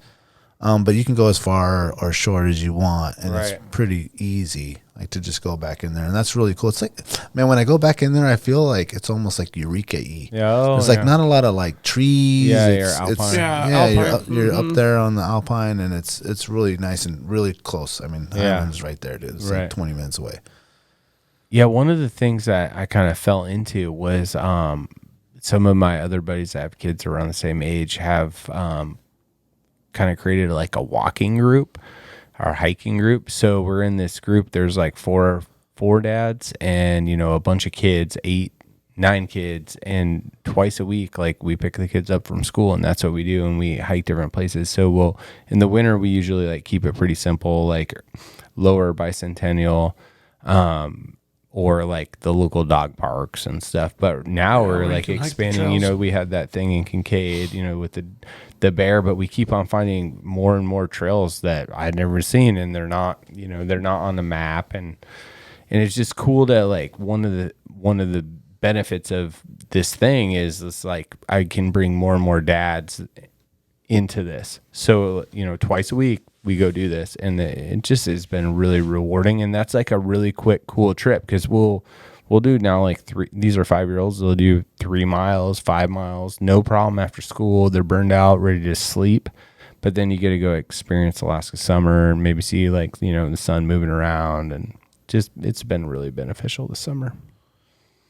But you can go as far or short as you want, and it's pretty easy, like to just go back in there, and that's really cool. It's like, man, when I go back in there, I feel like it's almost like Eureka-y. There's like not a lot of like trees. You're Alpine. You're up there on the Alpine, and it's really nice and really close. I mean, Highland's right there, dude. It's like 20 minutes away. Yeah, one of the things that I kind of fell into was some of my other buddies that have kids around the same age have kind of created like a walking group or hiking group. So we're in this group. There's like four dads and, a bunch of kids, 8, 9 kids. And twice a week, like we pick the kids up from school, and that's what we do. And we hike different places. So in the winter, we usually like keep it pretty simple, like Lower Bicentennial, or like the local dog parks and stuff. But now we're like expanding, we had that thing in Kincaid, with the bear, but we keep on finding more and more trails that I'd never seen, and they're not on the map. And it's just cool to like, one of the benefits of this thing is this, like, I can bring more and more dads into this. So, twice a week we go do this, and it just has been really rewarding. And that's like a really quick, cool trip, because we'll do now like these are 5-year-olds. They'll do 3 miles, 5 miles, no problem after school. They're burned out, ready to sleep. But then you get to go experience Alaska summer and maybe see like, the sun moving around, and just, it's been really beneficial this summer.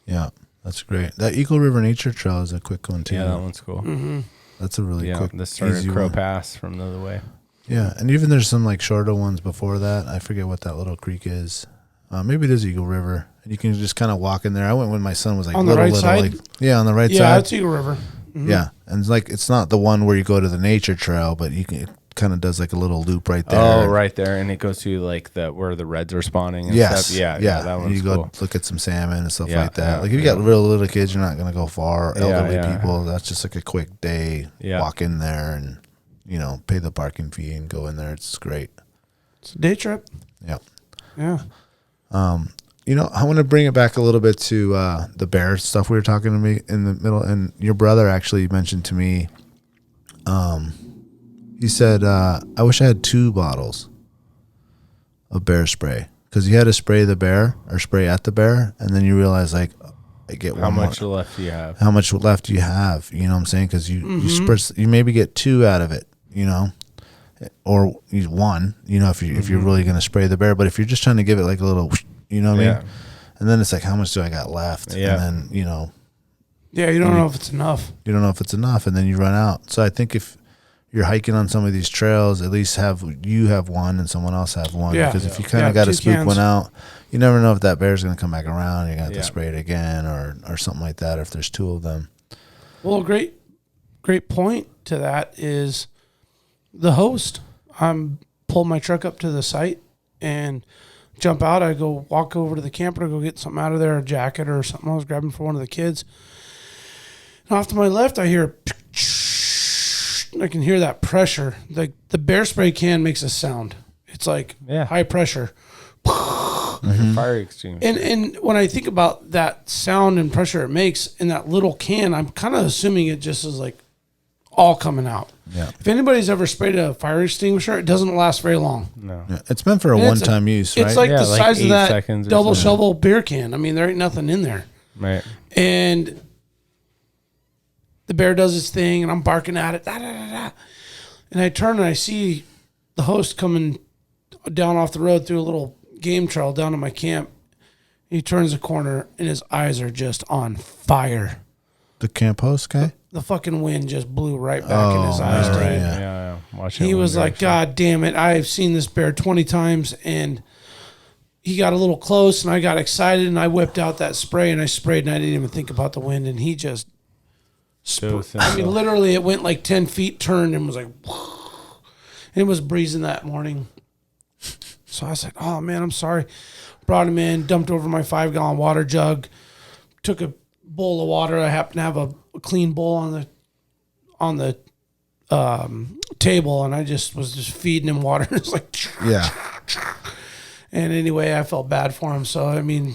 Yeah, that's great. That Eagle River Nature Trail is a quick one too. Yeah, that one's cool. Mm-hmm. That's a really quick, this started Crow Pass from the other way. Yeah, and even there's some like shorter ones before that. I forget what that little creek is. Maybe it is Eagle River. And you can just kind of walk in there. I went when my son was like on the right side. Like, on the right side. Yeah, it's Eagle River. Mm-hmm. Yeah, and it's not the one where you go to the nature trail, but it kind of does like a little loop right there. Oh, right there, and it goes to like where the reds are spawning. And stuff. Yeah, that one's you cool. go look at some salmon and stuff like that. Like if you got real little kids, you're not gonna go far. Elderly people, that's just like a quick day. Walk in there and pay the parking fee and go in there. It's great. It's a day trip. Yeah. Yeah. I want to bring it back a little bit to the bear stuff we were talking to me in the middle, and your brother actually mentioned to me. He said, "I wish I had 2 bottles of bear spray, because you had to spray the bear or spray at the bear, and then you realize like I get how much left do you have? How much left do you have? You know what I'm saying? Because you maybe get 2 out of it, or 1, if you're really going to spray the bear. But if you're just trying to give it like a little, you know what I mean? And then it's like, how much do I got left? Yeah. And then, you don't know if it's enough. You don't know if it's enough, and then you run out. So I think if you're hiking on some of these trails, at least you have 1 and someone else have 1. Yeah. Because if you kind of got to spook one out, you never know if that bear's going to come back around. You're going to have to spray it again or something like that if there's 2 of them. Well, great point to that is the host. I'm pull my truck up to the site and jump out. I go walk over to the camper to go get something out of there, a jacket or something I was grabbing for one of the kids. And off to my left, I hear I can hear that pressure. Like the bear spray can makes a sound. It's like high pressure. Fire extinguisher. And when I think about that sound and pressure it makes in that little can, I'm kind of assuming it just is like all coming out. Yeah. If anybody's ever sprayed a fire extinguisher, it doesn't last very long. No. Yeah. It's meant for a one-time use, right? It's like the like size of 8 that seconds or double something. shovel beer can. I mean, there ain't nothing in there. Right. And the bear does its thing, and I'm barking at it. Da, da, da, da. And I turn and I see the host coming down off the road through a little game trail down to my camp. He turns the corner, and his eyes are just on fire. The camp host guy? The fucking wind just blew right back in his eyes. right, dude. Yeah. Watch He was like, God damn it. I've seen this bear 20 times. And he got a little close and I got excited and I whipped out that spray and I sprayed and I didn't even think about the wind. And he just, I mean, literally it went like 10 feet, turned and was like, and it was breezing that morning. So I was like, oh man, I'm sorry. Brought him in, dumped over my 5-gallon water jug, took a bowl of water. I happened to have a clean bowl on the table, and I just was feeding him water. It's like, Yeah. And anyway, I felt bad for him. So I mean,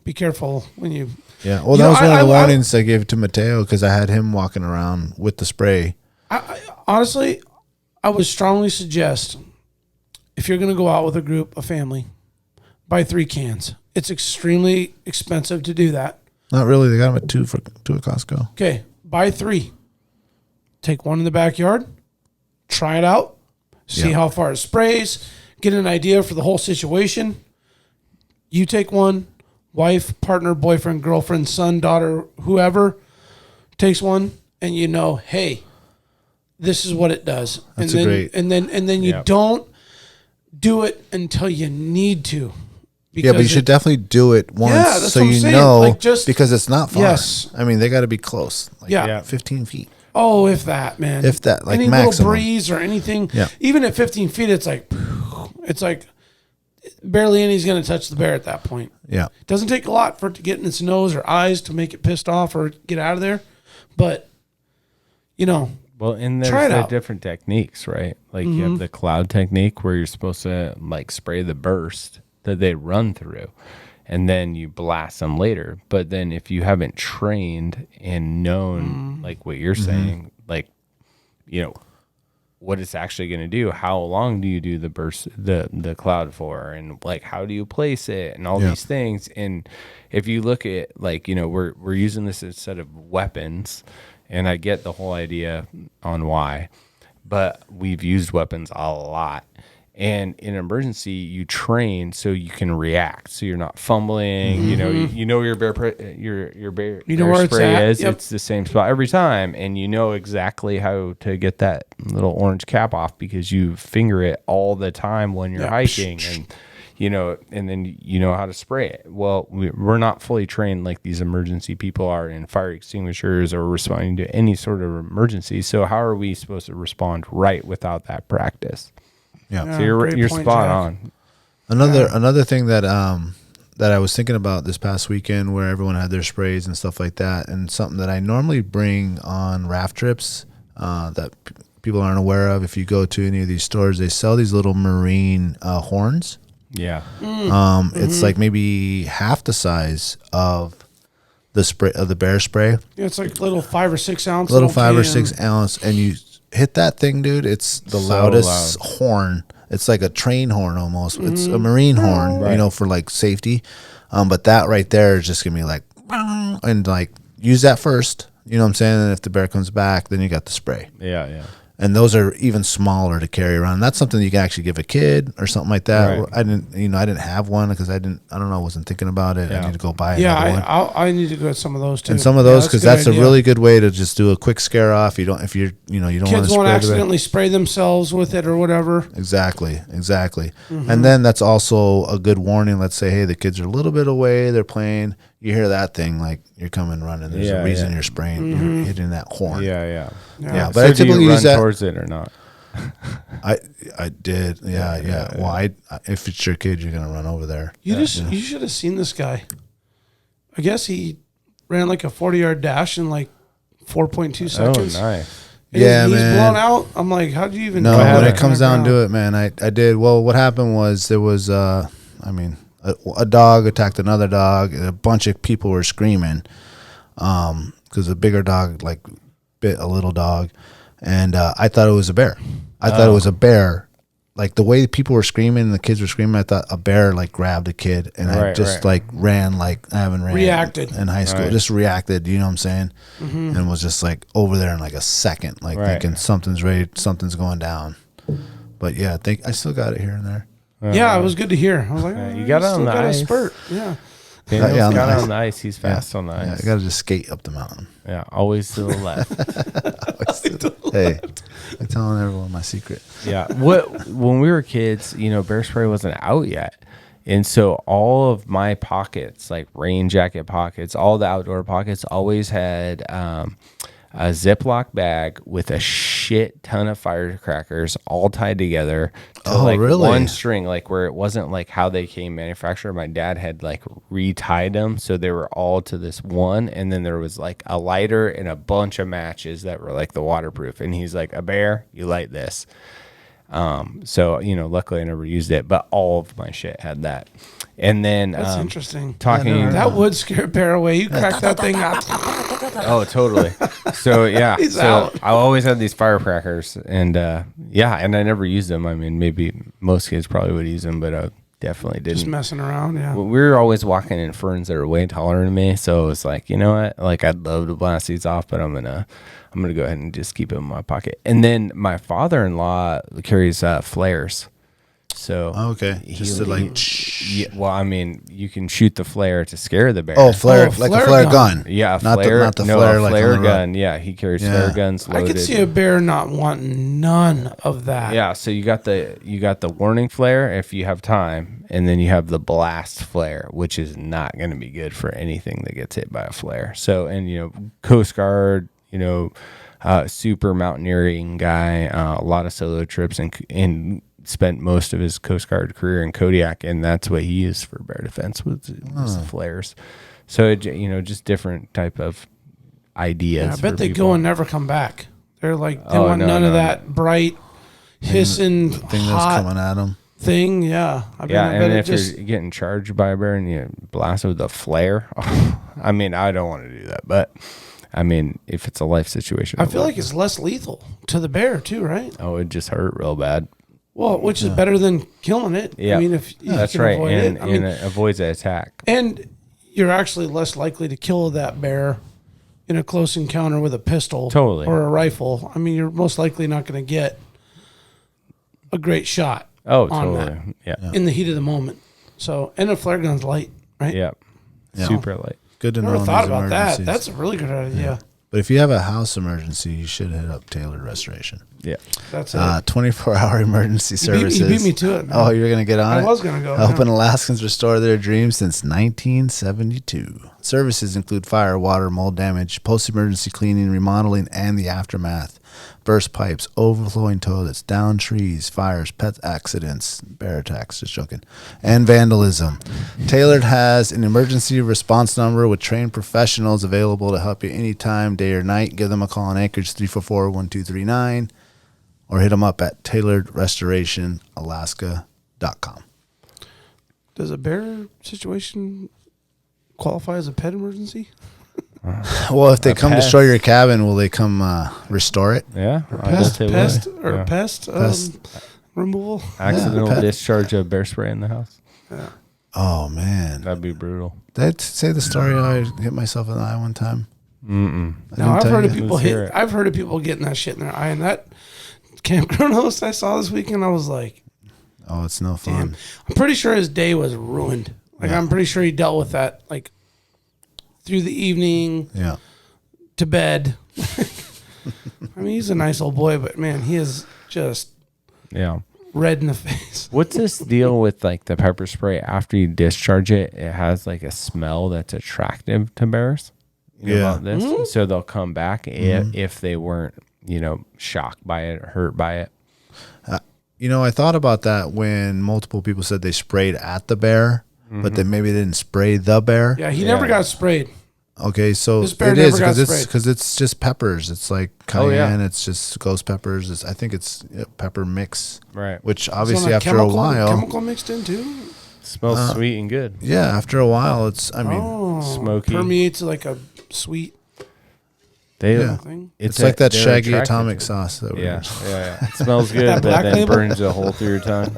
be careful when you. Yeah. Well, that was one of the warnings I gave to Mateo because I had him walking around with the spray. Honestly, I would strongly suggest if you're going to go out with a group, a family, buy 3 cans. It's extremely expensive to do that. Not really. They got them at 2 at Costco. Okay, buy 3. Take one in the backyard, try it out, see how far it sprays, get an idea for the whole situation. You take one, wife, partner, boyfriend, girlfriend, son, daughter, whoever takes one, and hey, this is what it does. That's great. And then you don't do it until you need to. Yeah, but you should definitely do it once so you know, because it's not far. Yes. I mean, they got to be close. Like 15 feet. Oh, if that, man. If that, like any maximum. little breeze or anything. Yeah. Even at 15 feet, it's like barely anything's going to touch the bear at that point. Yeah. It doesn't take a lot for it to get in its nose or eyes to make it pissed off or get out of there. But, well, and there's different techniques, right? Like you have the cloud technique where you're supposed to like spray the burst that they run through and then you blast them later. But then if you haven't trained and known like what you're saying, like, what it's actually going to do, how long do you do the burst, the cloud for, and like, how do you place it and all these things. And if you look at like, we're using this instead of weapons, and I get the whole idea on why, but we've used weapons a lot. And in an emergency, you train so you can react, so you're not fumbling. You know your bear spray is. Yep. It's the same spot every time, and you know exactly how to get that little orange cap off because you finger it all the time when you're hiking, and then you know how to spray it. Well, we're not fully trained like these emergency people are in fire extinguishers or responding to any sort of emergency. So how are we supposed to respond right without that practice? Yeah. So you're spot on. Another thing that I was thinking about this past weekend where everyone had their sprays and stuff like that, and something that I normally bring on raft trips that people aren't aware of. If you go to any of these stores, they sell these little marine horns. Yeah. It's like maybe half the size of the spray of the bear spray. Yeah, it's like little 5 or 6 ounce. Little 5 or 6 ounce, and you hit that thing, dude. It's the loudest horn. It's like a train horn almost. It's a marine horn, for like safety. But that right there is just gonna be like, and like use that first. You know what I'm saying? And if the bear comes back, then you got the spray. Yeah. And those are even smaller to carry around. That's something you can actually give a kid or something like that. Right. I didn't have one because I wasn't thinking about it. I need to go buy another one. I need to get some of those too. And some of those, because that's a really good way to just do a quick scare off. You don't want to kids won't accidentally spray themselves with it or whatever. Exactly. And then that's also a good warning. Let's say, hey, the kids are a little bit away, they're playing. You hear that thing, like you're coming running. There's a reason you're spraying. You're hitting that horn. Yeah. But so I typically use that towards it or not. I did. Yeah. Well, if it's your kid, you're gonna run over there. You should have seen this guy. I guess he ran like a 40-yard dash in like 4.2 seconds. Oh, nice. Yeah, He's man. blown out. I'm like, how do you even? No, do when that it comes on the down ground? to it, man, I did. Well, what happened was there was, a dog attacked another dog, and a bunch of people were screaming because a bigger dog, like, bit a little dog, and I thought it was a bear. I thought it was a bear. Like, the way people were screaming and the kids were screaming, I thought a bear, like, grabbed a kid, and I just, like, ran like I haven't ran Reacted. in high school. Right. Just reacted, you know what I'm saying? And was just, like, over there in, like, a second, like, thinking something's going down. But, yeah, I still got it here and there. Yeah, it was good to hear. I was like, you got it on still the got ice. a spurt. Yeah. Daniel's Yeah, on the got it ice. on the ice. He's fast on the Yeah, ice. I got to just skate up the mountain. Yeah, always to the left. Hey, I'm telling everyone my secret. Yeah. When we were kids, bear spray wasn't out yet. And so all of my pockets, like rain jacket pockets, all the outdoor pockets always had a Ziploc bag with a shit ton of firecrackers all tied together to Really? one string, like where it wasn't like how they came manufactured. My dad had like retied them so they were all to this one, and then there was like a lighter and a bunch of matches that were like the waterproof. And he's like, a bear, you light this. So luckily I never used it, but all of my shit had that. And then That's interesting. talking That would scare a bear away. You crack that thing out. Oh, totally. So yeah, He's so out. I always had these firecrackers, and and I never used them. I mean, maybe most kids probably would use them, but I definitely didn't. Just messing around. Yeah. We were always walking in ferns that are way taller than me, so it was like, you know what? Like, I'd love to blast these off, but I'm gonna go ahead and just keep them in my pocket. And then my father-in-law carries flares. So Okay, just to like. yeah, well, I mean, you can shoot the flare to scare the bear. Oh, flare, Oh, like flare a flare gun. gun. Yeah, not flare, the no, flare a like flare on the road. gun. Yeah, he carries Yeah. flare guns I loaded. could see a bear not wanting none of that. Yeah, so you got the warning flare if you have time, and then you have the blast flare, which is not going to be good for anything that gets hit by a flare. So, and Coast Guard, super mountaineering guy, a lot of solo trips, and spent most of his Coast Guard career in Kodiak, and that's what he used for bear defense was the flares. So just different type of ideas. Yeah, I bet for they people. go and never come back. They're like, they Oh, want no, none no, of that bright, hissing, Thing that's hot coming at them. thing. Yeah. I Yeah, bet and it if you're getting charged by a bear and you blast it with a flare, I mean, I don't want to do that, but I mean, if it's a life situation, I feel like it's less lethal to the bear too, right? it just hurt real bad. Well, which is better than killing it. Yeah, I mean, if you that's can right, avoid and, it. I mean, it avoids the attack. and you're actually less likely to kill that bear in a close encounter with a pistol Totally. or a rifle. I mean, you're most likely not going to get a great shot Oh, on totally. Yeah. that in the heat of the moment. So, and a flare gun's light, right? Yeah. Yeah. Super light. Good to know. Never in thought these about that. emergencies. That's a really good idea. But if you have a house emergency, you should hit up Tailored Restoration. Yeah. That's it. 24-hour emergency You beat- services. you beat me to it, man. Oh, you're gonna get on it? I was gonna go, Helping yeah. Alaskans restore their dreams since 1972. Services include fire, water, mold damage, post-emergency cleaning, remodeling, and the aftermath. Burst pipes, overflowing toilets, down trees, fires, pet accidents, bear attacks, just joking, and vandalism. Tailored has an emergency response number with trained professionals available to help you anytime, day or night. Give them a call on Anchorage 344-1239 or hit them up at tailoredrestorationalaska.com. Does a bear situation qualify as a pet emergency? Well, if they come pest. destroy your cabin, will they come restore it? Yeah. Pest Yeah. removal? Accidental pet. discharge of bear spray in the house. Oh, man. That'd be brutal. Did I say the story how I hit myself in the eye one time? Mm-mm. No, I've heard of you? people Let's hear it. I've heard of people getting that shit in their eye, and that campground host I saw this weekend, I was like, Oh, it's no fun. damn. I'm pretty sure his day was ruined. Like, I'm pretty sure he dealt with that, like, through the evening Yeah. to bed. I mean, he's a nice old boy, but man, he is just Yeah. red in the face. What's this deal with like the pepper spray after you discharge it? It has like a smell that's attractive to bears. You know Yeah. about this? So they'll come back if they weren't, shocked by it or hurt by it. I thought about that when multiple people said they sprayed at the bear, but then maybe they didn't spray the bear. Yeah, he never got sprayed. Okay, so This bear it is never got because sprayed. it's just peppers. It's like cayenne. It's just ghost peppers. I think it's pepper mix. Right. Which So obviously not after a while, chemical mixed in too. Smells sweet and good. yeah, after a while, it's. I mean, Smoky. Permeates like a sweet yeah. thing. It's like that they're shaggy attracted atomic to it. sauce that we Yeah. It smells good, That but Black then Label? burns a hole through your tongue.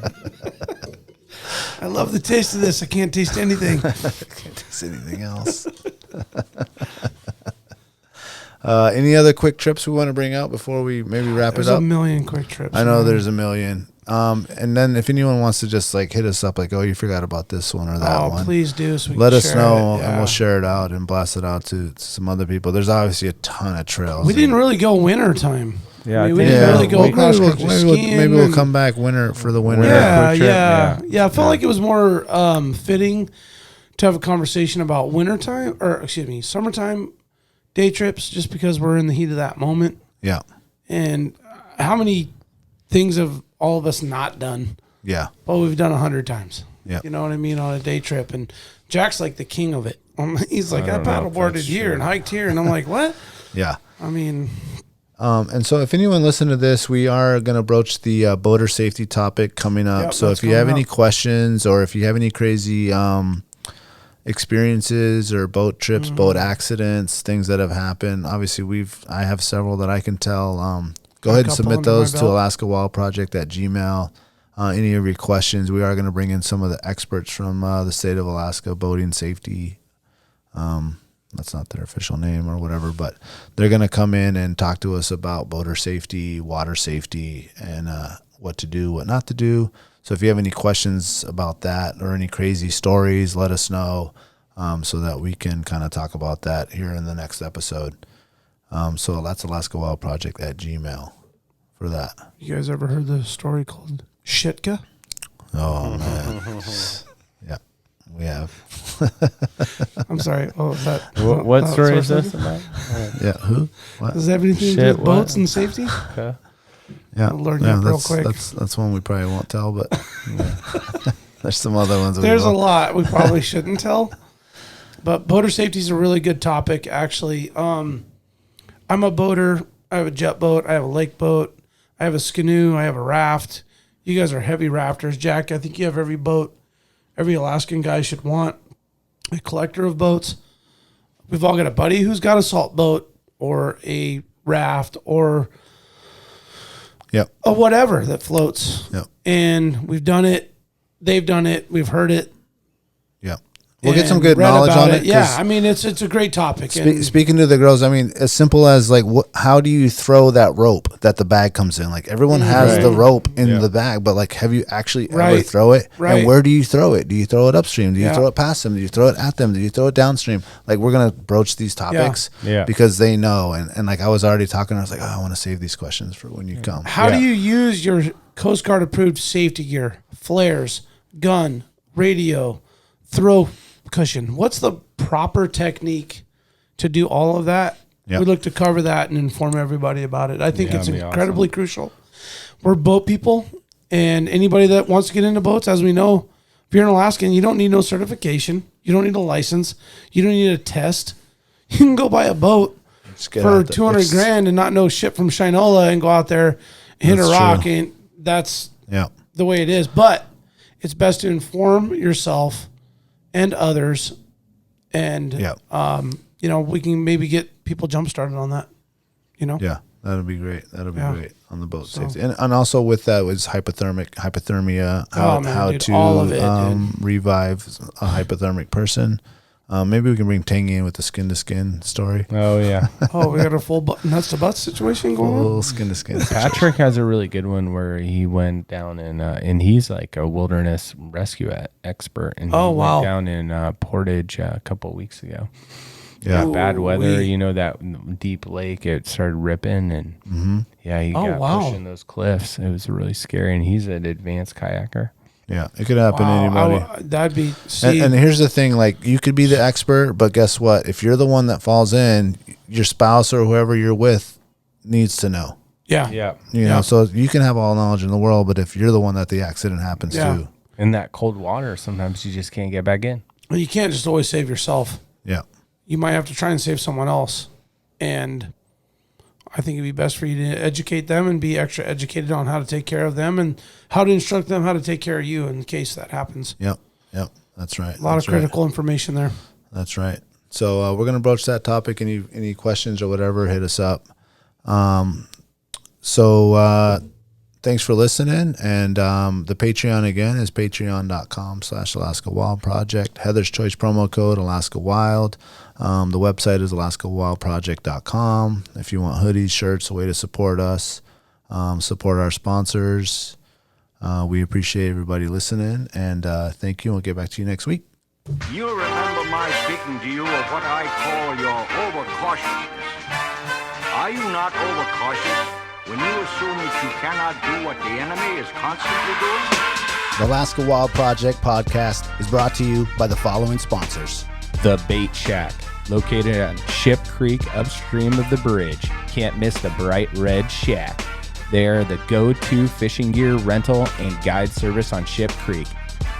I love the taste of this. I can't taste anything. Can't taste anything else. Any other quick trips we want to bring out before we maybe wrap There's it up? a million quick trips. I know man. there's a million. And then if anyone wants to just like hit us up, like, oh, you forgot about this one or that one. Please do. So we Let can us share know, it. and Yeah. we'll share it out and blast it out to some other people. There's obviously a ton of trails. We didn't really go winter time. Yeah, I mean, I we think- didn't really go Well, across maybe country we'll, skiing. maybe we'll and- come back winter for the winter. Yeah, quick trip. yeah, Yeah. I felt like it was more fitting to have a conversation about wintertime, or excuse me, summertime day trips, just because we're in the heat of that moment. Yeah. And how many things have all of us not done? Yeah. Well, we've done 100 times. Yeah. You know what I mean? On a day trip. And Jack's like the king of it. He's like, I don't know if paddleboarded that's here true. and hiked here. And I'm like, what? Yeah. I mean, And so if anyone listened to this, we are going to broach the boater safety topic coming up. Yep, so that's if you have coming any up. questions or if you have any crazy experiences or boat trips, boat accidents, things that have happened, obviously I have several that I can tell. Go ahead and couple submit under my those to belt. alaskawildproject@gmail. Any of your questions, we are going to bring in some of the experts from the state of Alaska, boating safety. That's not their official name or whatever, but they're going to come in and talk to us about boater safety, water safety, and what to do, what not to do. So if you have any questions about that or any crazy stories, let us know so that we can kind of talk about that here in the next episode. So that's alaskawildproject@gmail for that. you guys ever heard the story called Shitka? Oh, man. Yeah, we have. I'm sorry. Oh, is that What story is source this about? Yeah, who? What? Does that have anything to do Shit, with boats what? and safety? Okay. Yeah, I'll learn that real quick. That's one we probably won't tell, but yeah. There's some other ones. There's a lot we probably shouldn't tell. But boater safety is a really good topic, actually. I'm a boater. I have a jet boat. I have a lake boat. I have a skidoo. I have a raft. You guys are heavy rafters. Jack, I think you have every boat every Alaskan guy should want. A collector of boats. We've all got a buddy who's got a salt boat or a raft or Yep. a whatever that floats. Yep. And we've done it. They've done it. We've heard it. Yep. We'll get some and good read knowledge about on it. Yeah, 'cause I mean, it's a great topic. And Speaking to the girls, I mean, as simple as like, how do you throw that rope that the bag comes in? Like everyone has Right. the rope in Yeah. the bag, but like, have you actually ever Right. throw it? Right. And where do you throw it? Do you throw it upstream? Do you Yeah. throw it past them? Do you throw it at them? Do you throw it downstream? Like we're gonna broach these topics, Yeah. because they know. And like I was already talking, I was like, oh, I want to save these questions for when you come. how Yeah. do you use your Coast Guard approved safety gear, flares, gun, radio, throw cushion? What's the proper technique to do all of that? Yep. We look to cover that and inform everybody about it. I think Yeah, it's that'd be incredibly crucial. We're boat people, and anybody that wants to get into boats, as we know, if you're an Alaskan, you don't need no certification. You don't need a license. You don't need a test. You can go buy a boat Just get for out there. 200 It's- grand and not know shit from Shinola and go out there and hit That's a rock. true. And that's Yeah. the way it is. But it's best to inform yourself and others. And, Yeah. you know, we can maybe get people jump started on that, you know? Yeah, that'll be great. That'll be Yeah. great on the boat So- safety, and also with that was hypothermia, Oh, man, how dude, to all of it, dude. revive a hypothermic person. Maybe we can bring Tangy in with the skin to skin story. Oh yeah. Oh, we got a full nuts to butts situation going on? Full skin to skin. Patrick has a really good one where he went down and he's like a wilderness rescue expert. And he Oh, wow. went down in Portage a couple of weeks ago. Yeah. Bad weather, Ooh-wee. you know, that deep lake, it started ripping and yeah, he Oh, got wow. pushing those cliffs. It was really scary. And he's an advanced kayaker. Yeah, it could happen to Wow, anybody. that'd be, see, And here's the thing: like you could be the expert, but guess what? If you're the one that falls in, your spouse or whoever you're with needs to know. yeah. Yeah. You Yeah. know, so you can have all knowledge in the world, but if you're the one that the accident happens Yeah. to, In that cold water, sometimes you just can't get back in. You can't just always save yourself. yeah, you might have to try and save someone else. And I think it'd be best for you to educate them and be extra educated on how to take care of them and how to instruct them how to take care of you in case that happens. Yep. That's right. A lot of critical information there. That's right. So we're going to broach that topic. Any questions or whatever, hit us up. Thanks for listening. And the Patreon again is patreon.com/Alaska Wild Project. Heather's Choice promo code Alaska Wild. The website is alaskawildproject.com. If you want hoodies, shirts, a way to support us, support our sponsors. We appreciate everybody listening, and thank you. We'll get back to you next week. You remember my speaking to you of what I call your overcautiousness. Are you not overcautious when you assume that you cannot do what the enemy is constantly doing? The Alaska Wild Project podcast is brought to you by the following sponsors. The Bait Shack, located on Ship Creek upstream of the bridge. Can't miss the bright red shack. They are the go-to fishing gear rental and guide service on Ship Creek.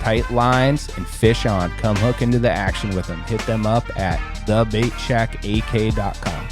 Tight lines and fish on. Come hook into the action with them. Hit them up at thebaitshackak.com.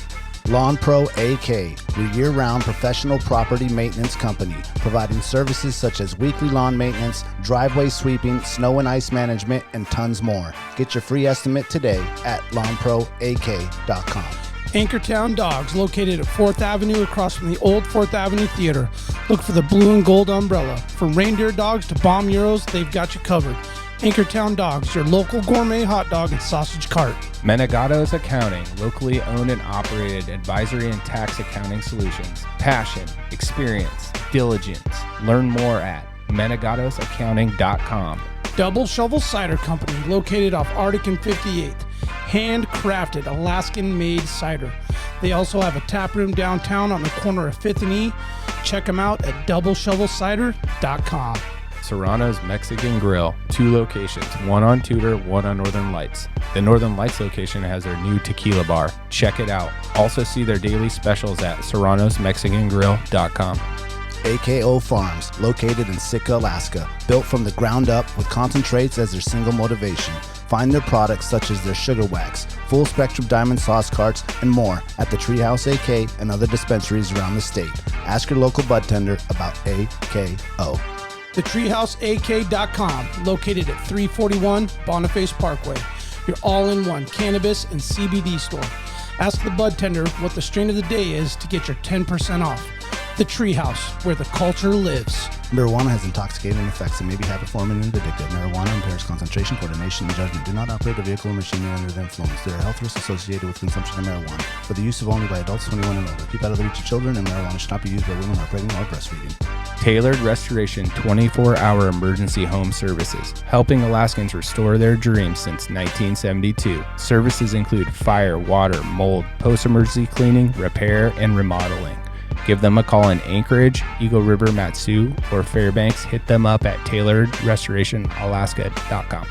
Lawn Pro AK, your year-round professional property maintenance company, providing services such as weekly lawn maintenance, driveway sweeping, snow and ice management, and tons more. Get your free estimate today at lawnproak.com. Anchortown Dogs, located at 4th Avenue across from the old 4th Avenue Theater. Look for the blue and gold umbrella. From reindeer dogs to bomb euros, they've got you covered. Anchortown Dogs, your local gourmet hot dog and sausage cart. Menegato's Accounting, locally owned and operated advisory and tax accounting solutions. Passion, experience, diligence. Learn more at menegatosaccounting.com. Double Shovel Cider Company, located off Arctic and 58th. Handcrafted Alaskan-made cider. They also have a tap room downtown on the corner of 5th and E. Check them out at doubleshovelcider.com. Serrano's Mexican Grill, 2 locations, one on Tudor, one on Northern Lights. The Northern Lights location has their new tequila bar. Check it out. Also see their daily specials at serranosmexicangrill.com. AKO Farms, located in Sitka, Alaska, built from the ground up with concentrates as their single motivation. Find their products such as their sugar wax, full spectrum diamond sauce carts, and more at the Treehouse AK and other dispensaries around the state. Ask your local bud tender about AKO. TheTreehouseAK.com, located at 341 Boniface Parkway. Your all-in-one cannabis and CBD store. Ask the bud tender what the strain of the day is to get your 10% off. The Treehouse, where the culture lives. Marijuana has intoxicating effects and may be habit-forming and addictive. Marijuana impairs concentration, coordination, and judgment. Do not operate a vehicle or machinery under the influence. There are health risks associated with consumption of marijuana. For the use of only by adults 21 and older. Keep out of the reach of children, and marijuana should not be used by women who are pregnant or breastfeeding. Tailored Restoration 24-hour emergency home services, helping Alaskans restore their dreams since 1972. Services include fire, water, mold, post-emergency cleaning, repair, and remodeling. Give them a call in Anchorage, Eagle River, Matsu, or Fairbanks. Hit them up at tailoredrestorationalaska.com.